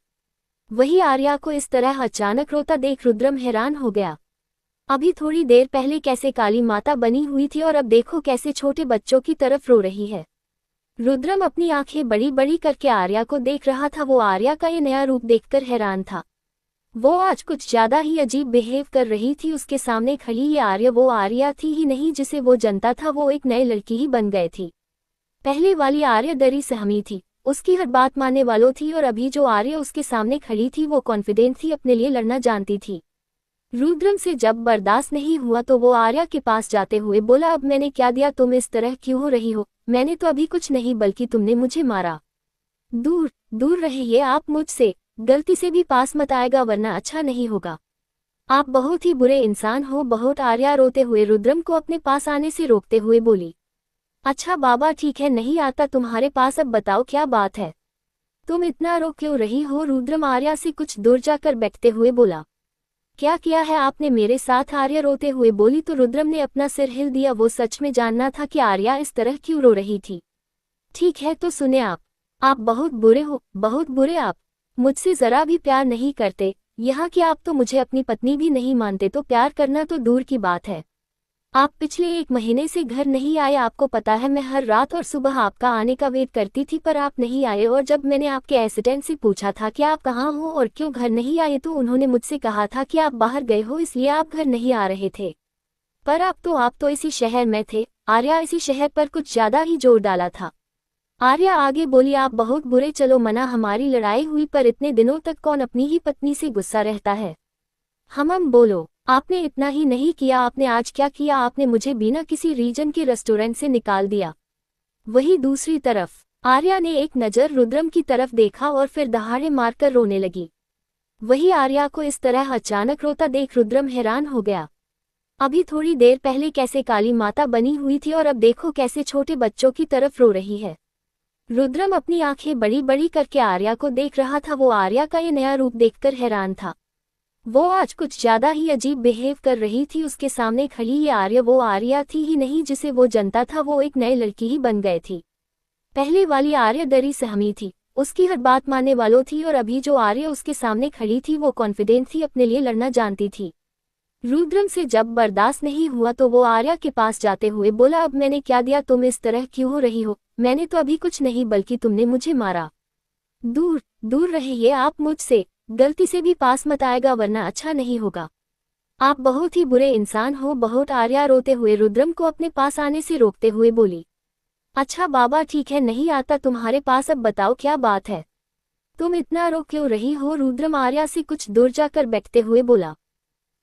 Speaker 1: वही आर्या को इस तरह अचानक रोता देख रुद्रम हैरान हो गया। अभी थोड़ी देर पहले कैसे काली माता बनी हुई थी और अब देखो कैसे छोटे बच्चों की तरफ रो रही है। रुद्रम अपनी आंखें बड़ी बड़ी करके आर्या को देख रहा था। वो आर्या का ये नया रूप देखकर हैरान था। वो आज कुछ ज्यादा ही अजीब बिहेव कर रही थी। उसके सामने खड़ी ये आर्या वो आर्या थी ही नहीं जिसे वो जानता था। वो एक नई लड़की ही बन गई थी। पहले वाली आर्या डरी सहमी थी, उसकी हर बात मानने वालों थी, और अभी जो आर्या उसके सामने खड़ी थी वो कॉन्फिडेंट थी, अपने लिए लड़ना जानती थी। रुद्रम से जब बर्दाश्त नहीं हुआ तो वो आर्या के पास जाते हुए बोला, अब मैंने क्या दिया, तुम इस तरह क्यों हो रही हो? मैंने तो अभी कुछ नहीं, बल्कि तुमने मुझे मारा। दूर दूर रहिए आप मुझसे, गलती से भी पास मत आएगा वरना अच्छा नहीं होगा। आप बहुत ही बुरे इंसान हो बहुत। आर्या रोते हुए रुद्रम को अपने पास आने से रोकते हुए बोली। अच्छा बाबा ठीक है, नहीं आता तुम्हारे पास, अब बताओ क्या बात है, तुम इतना रो क्यों रही हो? रुद्रम आर्या से कुछ दूर जाकर बैठते हुए बोला। क्या किया है आपने मेरे साथ? आर्या रोते हुए बोली तो रुद्रम ने अपना सिर हिल दिया। वो सच में जानना था कि आर्या इस तरह क्यों रो रही थी। ठीक है तो सुने आप बहुत बुरे हो, बहुत बुरे। आप मुझसे जरा भी प्यार नहीं करते, यहाँ की आप तो मुझे अपनी पत्नी भी नहीं मानते, तो प्यार करना तो दूर की बात है। आप पिछले 1 महीने से घर नहीं आए, आपको पता है मैं हर रात और सुबह आपका आने का वेट करती थी पर आप नहीं आए। और जब मैंने आपके असिस्टेंट से पूछा था कि आप कहाँ हो और क्यों घर नहीं आए तो उन्होंने मुझसे कहा था कि आप बाहर गए हो इसलिए आप घर नहीं आ रहे थे। पर आप तो इसी शहर में थे। आर्या इसी शहर पर कुछ ज्यादा ही जोर डाला था। आर्या आगे बोली, आप बहुत बुरे। चलो मना हमारी लड़ाई हुई पर इतने दिनों तक कौन अपनी ही पत्नी से गुस्सा रहता है? हमम बोलो, आपने इतना ही नहीं किया, आपने आज क्या किया, आपने मुझे बिना किसी रीजन के रेस्टोरेंट से निकाल दिया। वही दूसरी तरफ आर्या ने एक नज़र रुद्रम की तरफ देखा और फिर दहाड़े मारकर रोने लगी। वही आर्या को इस तरह अचानक रोता देख रुद्रम हैरान हो गया। अभी थोड़ी देर पहले कैसे काली माता बनी हुई थी और अब देखो कैसे छोटे बच्चों की तरफ रो रही है। रुद्रम अपनी आंखें बड़ी बड़ी करके आर्या को देख रहा था। वो आर्या का ये नया रूप देखकर हैरान था। वो आज कुछ ज्यादा ही अजीब बिहेव कर रही थी। उसके सामने खड़ी ये आर्या वो आर्या थी ही नहीं जिसे वो जानता था। वो एक नई लड़की ही बन गई थी। पहले वाली आर्या डरी सहमी थी, उसकी हर बात मानने वालों थी, और अभी जो आर्या उसके सामने खड़ी थी वो कॉन्फिडेंट थी, अपने लिए लड़ना जानती थी। रुद्रम से जब बर्दाश्त नहीं हुआ तो वो आर्या के पास जाते हुए बोला, अब मैंने क्या दिया, तुम इस तरह क्यों हो रही हो? मैंने तो अभी कुछ नहीं, बल्कि तुमने मुझे मारा। दूर दूर रहिए आप मुझसे, गलती से भी पास मत आएगा वरना अच्छा नहीं होगा। आप बहुत ही बुरे इंसान हो बहुत। आर्या रोते हुए रुद्रम को अपने पास आने से रोकते हुए बोली। अच्छा बाबा ठीक है, नहीं आता तुम्हारे पास, अब बताओ क्या बात है, तुम इतना रो क्यों रही हो? रुद्रम आर्या से कुछ दूर जाकर बैठते हुए बोला।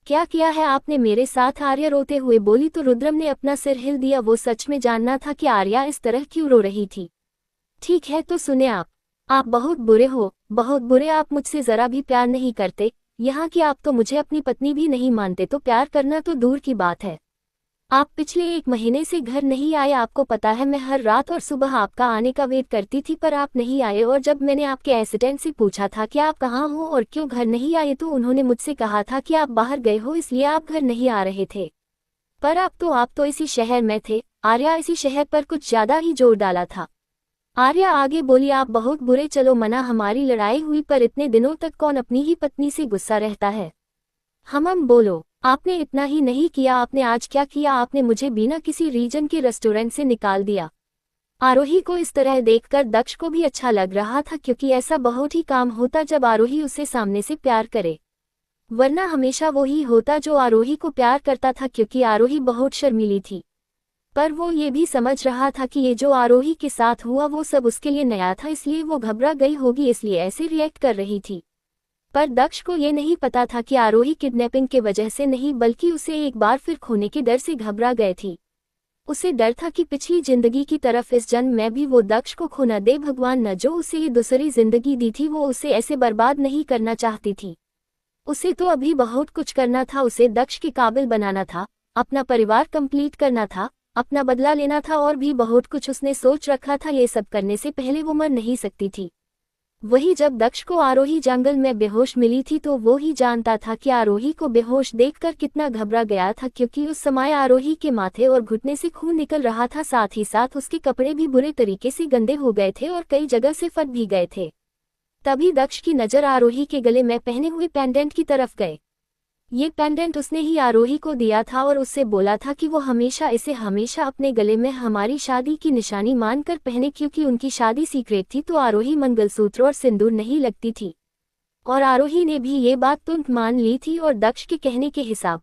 Speaker 1: क्या किया है आपने मेरे साथ? आर्या रोते हुए बोली तो रुद्रम ने अपना सिर हिल दिया। वो सच में जानना था कि आर्या इस तरह क्यों रो रही थी। ठीक है तो सुने आप बहुत बुरे हो, बहुत बुरे। आप मुझसे जरा भी प्यार नहीं करते, यहाँ की आप तो मुझे अपनी पत्नी भी नहीं मानते, तो प्यार करना तो दूर की बात है। आप पिछले 1 महीने से घर नहीं आए, आपको पता है मैं हर रात और सुबह आपका आने का वेट करती थी पर आप नहीं आए। और जब मैंने आपके असिस्टेंट से पूछा था कि आप कहाँ हो और क्यों घर नहीं आए तो उन्होंने मुझसे कहा था कि आप बाहर गए हो इसलिए आप घर नहीं आ रहे थे। पर आप तो इसी शहर में थे। आर्या इसी शहर पर कुछ ज्यादा ही जोर डाला था। आर्या आगे बोली, आप बहुत बुरे। चलो मना हमारी लड़ाई हुई पर इतने दिनों तक कौन अपनी ही पत्नी से गुस्सा रहता है। हम बोलो, आपने इतना ही नहीं किया, आपने आज क्या किया? आपने मुझे बिना किसी रीजन के रेस्टोरेंट से निकाल दिया। आरोही को इस तरह देखकर दक्ष को भी अच्छा लग रहा था क्योंकि ऐसा बहुत ही काम होता जब आरोही उसे सामने से प्यार करे, वरना हमेशा वो ही होता जो आरोही को प्यार करता था क्योंकि आरोही बहुत शर्मीली थी। पर वो ये भी समझ रहा था कि ये जो आरोही के साथ हुआ वो सब उसके लिए नया था, इसलिए वो घबरा गई होगी इसलिए ऐसे रिएक्ट कर रही थी। पर दक्ष को ये नहीं पता था कि आरोही किडनैपिंग के वजह से नहीं बल्कि उसे एक बार फिर खोने के डर से घबरा गए थी। उसे डर था कि पिछली जिंदगी की तरफ इस जन्म में भी वो दक्ष को खो न दे। भगवान न जो उसे ये दूसरी जिंदगी दी थी वो उसे ऐसे बर्बाद नहीं करना चाहती थी। उसे तो अभी बहुत कुछ करना था, उसे दक्ष के काबिल बनाना था, अपना परिवार कंप्लीट करना था, अपना बदला लेना था और भी बहुत कुछ उसने सोच रखा था। ये सब करने से पहले वो मर नहीं सकती थी। वही जब दक्ष को आरोही जंगल में बेहोश मिली थी तो वो ही जानता था कि आरोही को बेहोश देखकर कितना घबरा गया था क्योंकि उस समय आरोही के माथे और घुटने से खून निकल रहा था, साथ ही साथ उसके कपड़े भी बुरे तरीके से गंदे हो गए थे और कई जगह से फट भी गए थे। तभी दक्ष की नज़र आरोही के गले में पहने हुए पेंडेंट की तरफ गए। ये पेंडेंट उसने ही आरोही को दिया था और उससे बोला था कि वो इसे हमेशा अपने गले में हमारी शादी की निशानी मानकर पहने क्योंकि उनकी शादी सीक्रेट थी तो आरोही मंगलसूत्र और सिंदूर नहीं लगती थी। और आरोही ने भी ये बात तुरंत मान ली थी और दक्ष के कहने के हिसाब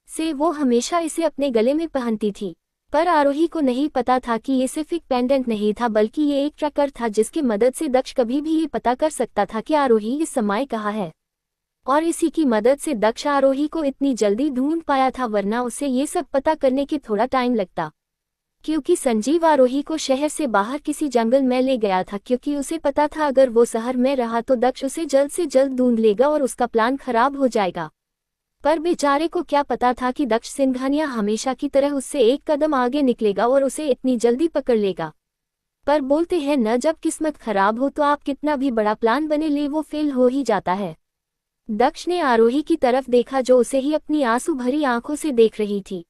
Speaker 1: से वो हमेशा इसे अपने गले में पहनती थी। पर आरोही को नहीं पता था कि ये सिर्फ एक पेंडेंट नहीं था बल्कि ये एक ट्रैकर था जिसकी मदद से दक्ष कभी भी ये पता कर सकता था कि आरोही इस समय कहाँ है। और इसी की मदद से दक्ष आरोही को इतनी जल्दी ढूंढ पाया था, वरना उसे ये सब पता करने के थोड़ा टाइम लगता क्योंकि संजीव आरोही को शहर से बाहर किसी जंगल में ले गया था क्योंकि उसे पता था अगर वो शहर में रहा तो दक्ष उसे जल्द से जल्द ढूंढ लेगा और उसका प्लान खराब हो जाएगा। पर बेचारे को क्या पता था कि दक्ष सिंघानिया हमेशा की तरह उससे एक कदम आगे निकलेगा और उसे इतनी जल्दी पकड़ लेगा। पर बोलते हैं न, जब किस्मत खराब हो तो आप कितना भी बड़ा प्लान बने ले वो फेल हो ही जाता है। दक्ष ने आरोही की तरफ देखा जो उसे ही अपनी आंसू भरी आंखों से देख रही थी।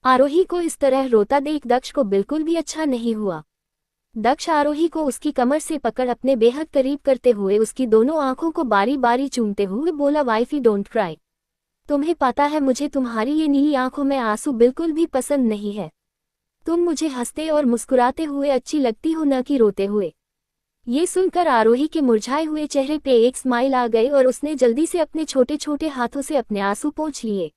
Speaker 1: आरोही को इस तरह रोता देख दक्ष को बिल्कुल भी अच्छा नहीं हुआ। दक्ष आरोही को उसकी कमर से पकड़ अपने बेहद करीब करते हुए उसकी दोनों आंखों को बारी बारी चूमते हुए बोला, वाइफी डोंट क्राई। तुम्हें पता है मुझे तुम्हारी ये नीली आंखों में आंसू बिल्कुल भी पसंद नहीं है। तुम मुझे हंसते और मुस्कुराते हुए अच्छी लगती हो न कि रोते हुए। ये सुनकर आरोही के मुरझाए हुए चेहरे पे एक स्माइल आ गई और उसने जल्दी से अपने छोटे छोटे हाथों से अपने आंसू पोंछ लिए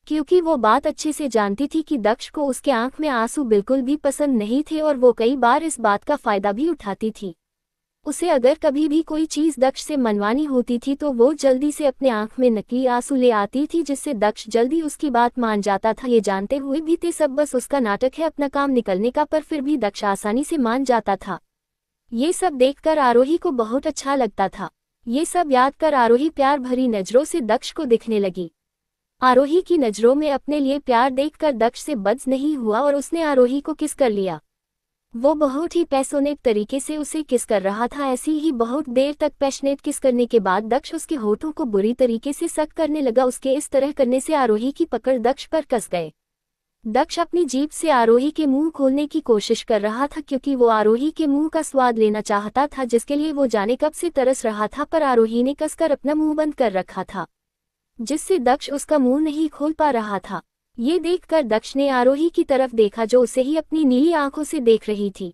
Speaker 1: क्योंकि वो बात अच्छे से जानती थी कि दक्ष को उसके आंख में आंसू बिल्कुल भी पसंद नहीं थे और वो कई बार इस बात का फायदा भी उठाती थी। उसे अगर कभी भी कोई चीज़ दक्ष से मनवानी होती थी तो वो जल्दी से अपने आंख में नकली आंसू ले आती थी जिससे दक्ष जल्दी उसकी बात मान जाता था। ये जानते हुए भी ते सब बस उसका नाटक है अपना काम निकलने का, पर फिर भी दक्ष आसानी से मान जाता था। ये सब देखकर आरोही को बहुत अच्छा लगता था। ये सब याद कर आरोही प्यार भरी नजरों से दक्ष को दिखने लगी। आरोही की नजरों में अपने लिए प्यार देखकर दक्ष से बस नहीं हुआ और उसने आरोही को किस कर लिया। वो बहुत ही पैशनेट तरीके से उसे किस कर रहा था। ऐसी ही बहुत देर तक पैशनेट किस करने के बाद दक्ष उसके होठों को बुरी तरीके से सक करने लगा। उसके इस तरह करने से आरोही की पकड़ दक्ष पर कस गए। दक्ष अपनी जीभ से आरोही के मुंह खोलने की कोशिश कर रहा था क्योंकि वो आरोही के मुंह का स्वाद लेना चाहता था जिसके लिए वो जाने कब से तरस रहा था, पर आरोही ने कसकर अपना मुंह बंद कर रखा था जिससे दक्ष उसका मुंह नहीं खोल पा रहा था। ये देखकर दक्ष ने आरोही की तरफ देखा जो उसे ही अपनी नीली आंखों से देख रही थी।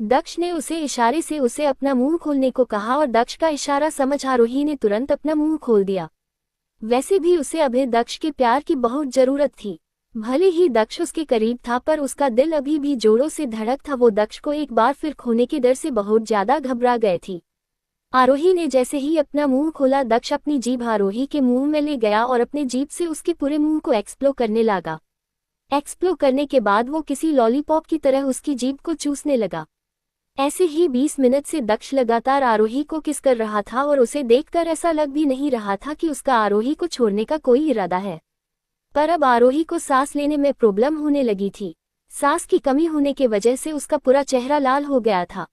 Speaker 1: दक्ष ने उसे इशारे से उसे अपना मुंह खोलने को कहा और दक्ष का इशारा समझ आरोही ने तुरंत अपना मुंह खोल दिया। वैसे भी उसे अभी दक्ष के प्यार की बहुत जरूरत थी। भले ही दक्ष उसके करीब था पर उसका दिल अभी भी जोरों से धड़क था। वो दक्ष को एक बार फिर खोने के डर से बहुत ज्यादा घबरा गए थी। आरोही ने जैसे ही अपना मुंह खोला, दक्ष अपनी जीभ आरोही के मुंह में ले गया और अपने जीभ से उसके पूरे मुंह को एक्सप्लोर करने लगा। एक्सप्लोर करने के बाद वो किसी लॉलीपॉप की तरह उसकी जीभ को चूसने लगा। ऐसे ही 20 मिनट से दक्ष लगातार आरोही को किस कर रहा था और उसे देखकर ऐसा लग भी नहीं रहा था कि उसका आरोही को छोड़ने का कोई इरादा है। पर अब आरोही को सांस लेने में प्रॉब्लम होने लगी थी। सांस की कमी होने के वजह से उसका पूरा चेहरा लाल हो गया था।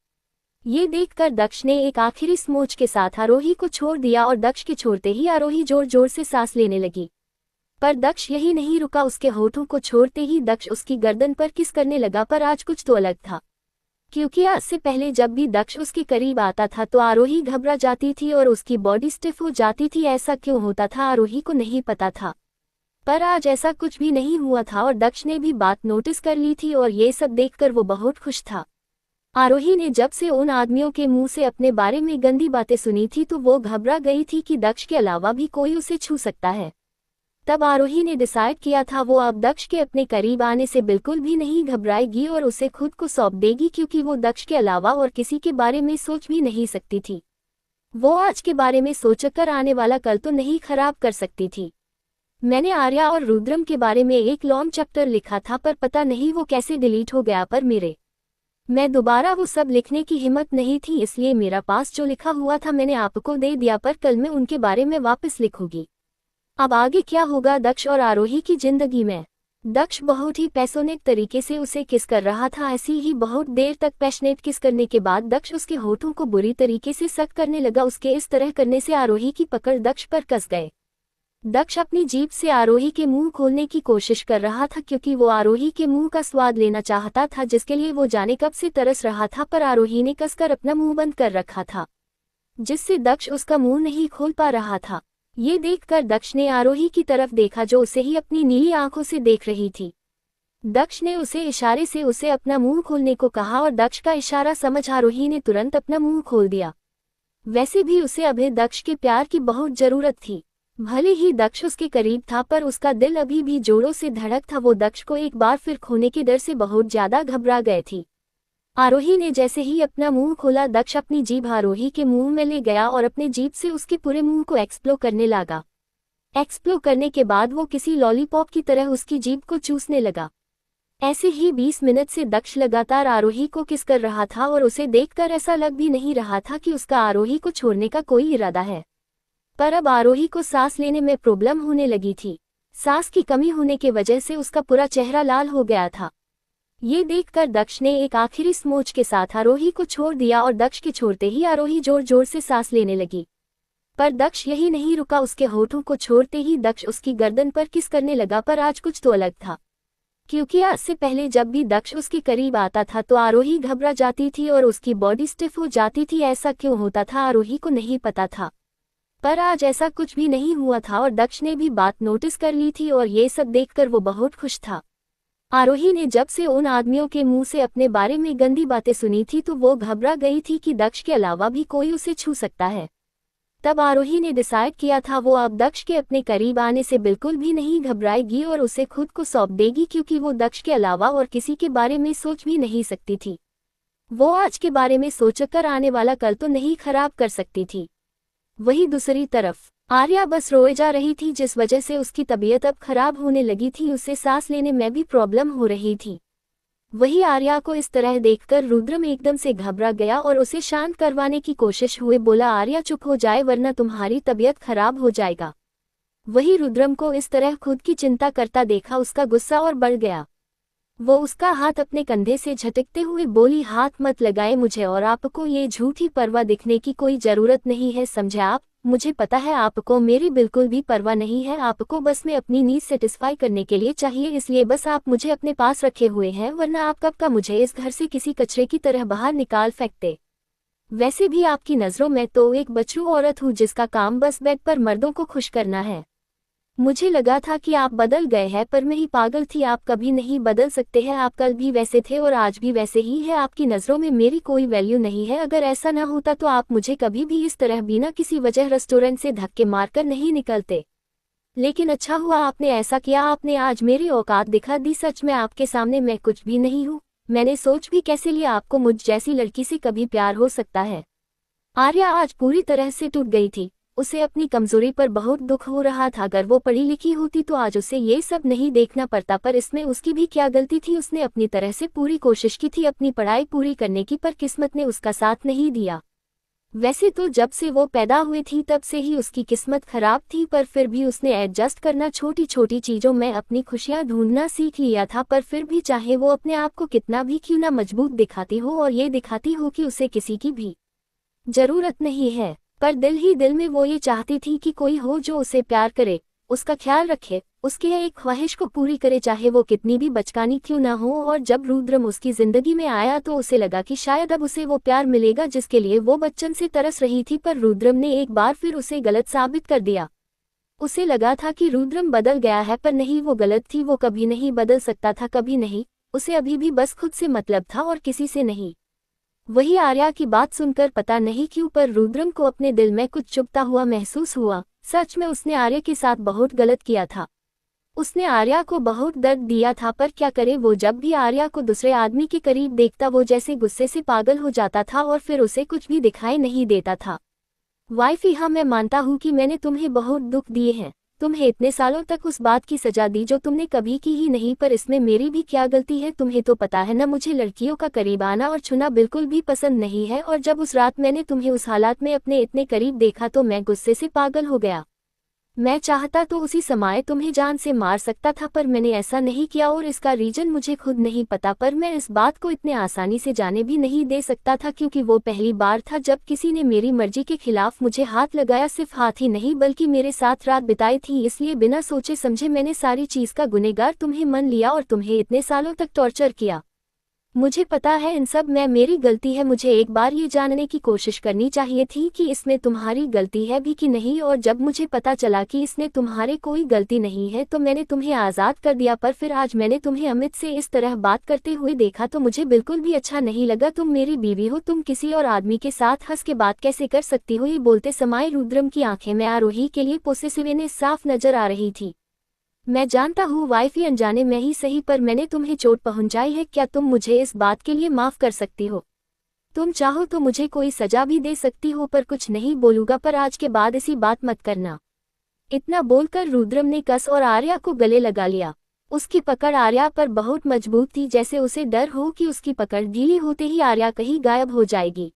Speaker 1: ये देखकर दक्ष ने एक आखिरी स्मोच के साथ आरोही को छोड़ दिया और दक्ष के छोड़ते ही आरोही जोर जोर से सांस लेने लगी। पर दक्ष यही नहीं रुका। उसके होठों को छोड़ते ही दक्ष उसकी गर्दन पर किस करने लगा। पर आज कुछ तो अलग था, क्योंकि आज से पहले जब भी दक्ष उसके करीब आता था तो आरोही घबरा जाती थी और उसकी बॉडी स्टिफ हो जाती थी। ऐसा क्यों होता था आरोही को नहीं पता था, पर आज ऐसा कुछ भी नहीं हुआ था और दक्ष ने भी बात नोटिस कर ली थी और ये सब देखकर वो बहुत खुश था। आरोही ने जब से उन आदमियों के मुंह से अपने बारे में गंदी बातें सुनी थी तो वो घबरा गई थी कि दक्ष के अलावा भी कोई उसे छू सकता है। तब आरोही ने डिसाइड किया था वो अब दक्ष के अपने करीब आने से बिल्कुल भी नहीं घबराएगी और उसे खुद को सौंप देगी, क्योंकि वो दक्ष के अलावा और किसी के बारे में सोच भी नहीं सकती थी। वो आज के बारे में सोचकर आने वाला कल तो नहीं खराब कर सकती थी। मैंने आर्या और रुद्रम के बारे में एक लॉन्ग चैप्टर लिखा था पर पता नहीं वो कैसे डिलीट हो गया। पर मैं दोबारा वो सब लिखने की हिम्मत नहीं थी, इसलिए मेरा पास जो लिखा हुआ था मैंने आपको दे दिया। पर कल मैं उनके बारे में वापस लिखूंगी। अब आगे क्या होगा दक्ष और आरोही की जिंदगी में। दक्ष बहुत ही पैशनेट तरीके से उसे किस कर रहा था। ऐसी ही बहुत देर तक पैशनेट किस करने के बाद दक्ष उसके होठों को बुरी तरीके से सख्त करने लगा। उसके इस तरह करने से आरोही की पकड़ दक्ष पर कस गए। दक्ष अपनी जीभ से आरोही के मुंह खोलने की कोशिश कर रहा था, क्योंकि वो आरोही के मुंह का स्वाद लेना चाहता था, जिसके लिए वो जाने कब से तरस रहा था। पर आरोही ने कसकर अपना मुंह बंद कर रखा था, जिससे दक्ष उसका मुंह नहीं खोल पा रहा था। ये देखकर दक्ष ने आरोही की तरफ देखा जो उसे ही अपनी नीली आंखों से देख रही थी। दक्ष ने उसे इशारे से उसे अपना मुंह खोलने को कहा और दक्ष का इशारा समझ आरोही ने तुरंत अपना मुंह खोल दिया। वैसे भी उसे अभी दक्ष के प्यार की बहुत जरूरत थी। भले ही दक्ष उसके करीब था पर उसका दिल अभी भी जोरों से धड़क था। वो दक्ष को एक बार फिर खोने के डर से बहुत ज्यादा घबरा गए थी। आरोही ने जैसे ही अपना मुंह खोला, दक्ष अपनी जीभ आरोही के मुंह में ले गया और अपने जीभ से उसके पूरे मुंह को एक्सप्लोर करने लगा। एक्सप्लोर करने के बाद वो किसी लॉलीपॉप की तरह उसकी जीभ को चूसने लगा। ऐसे ही 20 मिनट से दक्ष लगातार आरोही को किस कर रहा था और उसे देखकर ऐसा लग भी नहीं रहा था कि उसका आरोही को छोड़ने का कोई इरादा है। पर अब आरोही को सांस लेने में प्रॉब्लम होने लगी थी। सांस की कमी होने के वजह से उसका पूरा चेहरा लाल हो गया था। ये देखकर दक्ष ने एक आखिरी स्मोच के साथ आरोही को छोड़ दिया और दक्ष के छोड़ते ही आरोही जोर जोर से सांस लेने लगी। पर दक्ष यही नहीं रुका। उसके होठों को छोड़ते ही दक्ष उसकी गर्दन पर किस करने लगा। पर आज कुछ तो अलग था, क्योंकि आज से पहले जब भी दक्ष उसके करीब आता था तो आरोही घबरा जाती थी और उसकी बॉडी स्टिफ हो जाती थी। ऐसा क्यों होता था आरोही को नहीं पता था, पर आज ऐसा कुछ भी नहीं हुआ था और दक्ष ने भी बात नोटिस कर ली थी और ये सब देखकर वो बहुत खुश था। आरोही ने जब से उन आदमियों के मुंह से अपने बारे में गंदी बातें सुनी थी तो वो घबरा गई थी कि दक्ष के अलावा भी कोई उसे छू सकता है। तब आरोही ने डिसाइड किया था वो अब दक्ष के अपने करीब आने से बिल्कुल भी नहीं घबराएगी और उसे खुद को सौंप देगी, क्योंकि वो दक्ष के अलावा और किसी के बारे में सोच भी नहीं सकती थी। वो आज के बारे में सोचकर आने वाला कल तो नहीं खराब कर सकती थी। वही दूसरी तरफ आर्या बस रोए जा रही थी, जिस वजह से उसकी तबीयत अब खराब होने लगी थी। उसे सांस लेने में भी प्रॉब्लम हो रही थी। वही आर्या को इस तरह देखकर रुद्रम एकदम से घबरा गया और उसे शांत करवाने की कोशिश हुए बोला, आर्या चुप हो जाए वरना तुम्हारी तबीयत खराब हो जाएगा। वही रुद्रम को इस तरह खुद की चिंता करता देखा उसका गुस्सा और बढ़ गया। वो उसका हाथ अपने कंधे से झटकते हुए बोली, हाथ मत लगाए मुझे और आपको ये झूठी परवाह दिखने की कोई जरूरत नहीं है, समझे आप? मुझे पता है आपको मेरी बिल्कुल भी परवाह नहीं है। आपको बस मैं अपनी नीड सेटिस्फाई करने के लिए चाहिए, इसलिए बस आप मुझे अपने पास रखे हुए हैं, वरना आप कब का मुझे इस घर से किसी कचरे की तरह बाहर निकाल फेंकते। वैसे भी आपकी नजरों में तो एक बच्चू औरत हूँ जिसका काम बस बेड पर मर्दों को खुश करना है। मुझे लगा था कि आप बदल गए हैं, पर मैं ही पागल थी। आप कभी नहीं बदल सकते हैं। आप कल भी वैसे थे और आज भी वैसे ही है। आपकी नज़रों में मेरी कोई वैल्यू नहीं है। अगर ऐसा ना होता तो आप मुझे कभी भी इस तरह बिना किसी वजह रेस्टोरेंट से धक्के मारकर नहीं निकलते। लेकिन अच्छा हुआ आपने ऐसा किया। आपने आज मेरी औकात दिखा दी। सच में आपके सामने मैं कुछ भी नहीं हूँ। मैंने सोच भी कैसे लिया आपको मुझ जैसी लड़की से कभी प्यार हो सकता है। आर्या आज पूरी तरह से टूट गई थी। उसे अपनी कमजोरी पर बहुत दुख हो रहा था। अगर वो पढ़ी लिखी होती तो आज उसे ये सब नहीं देखना पड़ता, पर इसमें उसकी भी क्या गलती थी। उसने अपनी तरह से पूरी कोशिश की थी अपनी पढ़ाई पूरी करने की, पर किस्मत ने उसका साथ नहीं दिया। वैसे तो जब से वो पैदा हुई थी तब से ही उसकी किस्मत खराब थी, पर फिर भी उसने एडजस्ट करना, छोटी छोटी चीज़ों में अपनी खुशियाँ ढूंढना सीख लिया था। पर फिर भी चाहे वो अपने आप को कितना भी क्यों ना मजबूत दिखाती हो और ये दिखाती हो कि उसे किसी की भी जरूरत नहीं है, पर दिल ही दिल में वो ये चाहती थी कि कोई हो जो उसे प्यार करे, उसका ख्याल रखे, उसके एक ख्वाहिश को पूरी करे, चाहे वो कितनी भी बचकानी क्यों ना हो। और जब रुद्रम उसकी जिंदगी में आया तो उसे लगा कि शायद अब उसे वो प्यार मिलेगा जिसके लिए वो बच्चन से तरस रही थी। पर रुद्रम ने एक बार फिर उसे गलत साबित कर दिया। उसे लगा था कि रुद्रम बदल गया है, पर नहीं, वो गलत थी। वो कभी नहीं बदल सकता था, कभी नहीं। उसे अभी भी बस खुद से मतलब था और किसी से नहीं। वही आर्या की बात सुनकर पता नहीं क्यों पर रुद्रम को अपने दिल में कुछ चुभता हुआ महसूस हुआ। सच में उसने आर्या के साथ बहुत गलत किया था। उसने आर्या को बहुत दर्द दिया था, पर क्या करे, वो जब भी आर्या को दूसरे आदमी के करीब देखता वो जैसे गुस्से से पागल हो जाता था और फिर उसे कुछ भी दिखाई नहीं देता था। वाइफी, हाँ मैं मानता हूँ कि मैंने तुम्हें बहुत दुख दिए हैं, तुम्हें इतने सालों तक उस बात की सजा दी जो तुमने कभी की ही नहीं, पर इसमें मेरी भी क्या गलती है। तुम्हें तो पता है ना, मुझे लड़कियों का करीब आना और छूना बिल्कुल भी पसंद नहीं है। और जब उस रात मैंने तुम्हें उस हालात में अपने इतने करीब देखा तो मैं गुस्से से पागल हो गया। मैं चाहता तो उसी समय तुम्हें जान से मार सकता था, पर मैंने ऐसा नहीं किया और इसका रीजन मुझे खुद नहीं पता। पर मैं इस बात को इतने आसानी से जाने भी नहीं दे सकता था, क्योंकि वो पहली बार था जब किसी ने मेरी मर्जी के खिलाफ मुझे हाथ लगाया। सिर्फ हाथ ही नहीं बल्कि मेरे साथ रात बिताई थी। इसलिए बिना सोचे समझे मैंने सारी चीज का गुनहगार तुम्हें मान लिया और तुम्हें इतने सालों तक टॉर्चर किया। मुझे पता है इन सब में मेरी गलती है। मुझे एक बार ये जानने की कोशिश करनी चाहिए थी कि इसमें तुम्हारी गलती है भी कि नहीं, और जब मुझे पता चला कि इसमें तुम्हारे कोई गलती नहीं है तो मैंने तुम्हें आज़ाद कर दिया। पर फिर आज मैंने तुम्हें अमित से इस तरह बात करते हुए देखा तो मुझे बिल्कुल भी अच्छा नहीं लगा। तुम मेरी बीवी हो, तुम किसी और आदमी के साथ हंस के बात कैसे कर सकती हो। ये बोलते समय रुद्रम की आंखें में आरोही के लिए पोसेसिवनेस साफ नजर आ रही थी। मैं जानता हूँ वाइफी, अनजाने में ही सही, पर मैंने तुम्हें चोट पहुंचाई है। क्या तुम मुझे इस बात के लिए माफ कर सकती हो? तुम चाहो तो मुझे कोई सजा भी दे सकती हो, पर कुछ नहीं बोलूंगा, पर आज के बाद ऐसी बात मत करना। इतना बोलकर रुद्रम ने कस और आर्या को गले लगा लिया। उसकी पकड़ आर्या पर बहुत मजबूत थी, जैसे उसे डर हो कि उसकी पकड़ ढीली होते ही आर्या कहीं गायब हो जाएगी।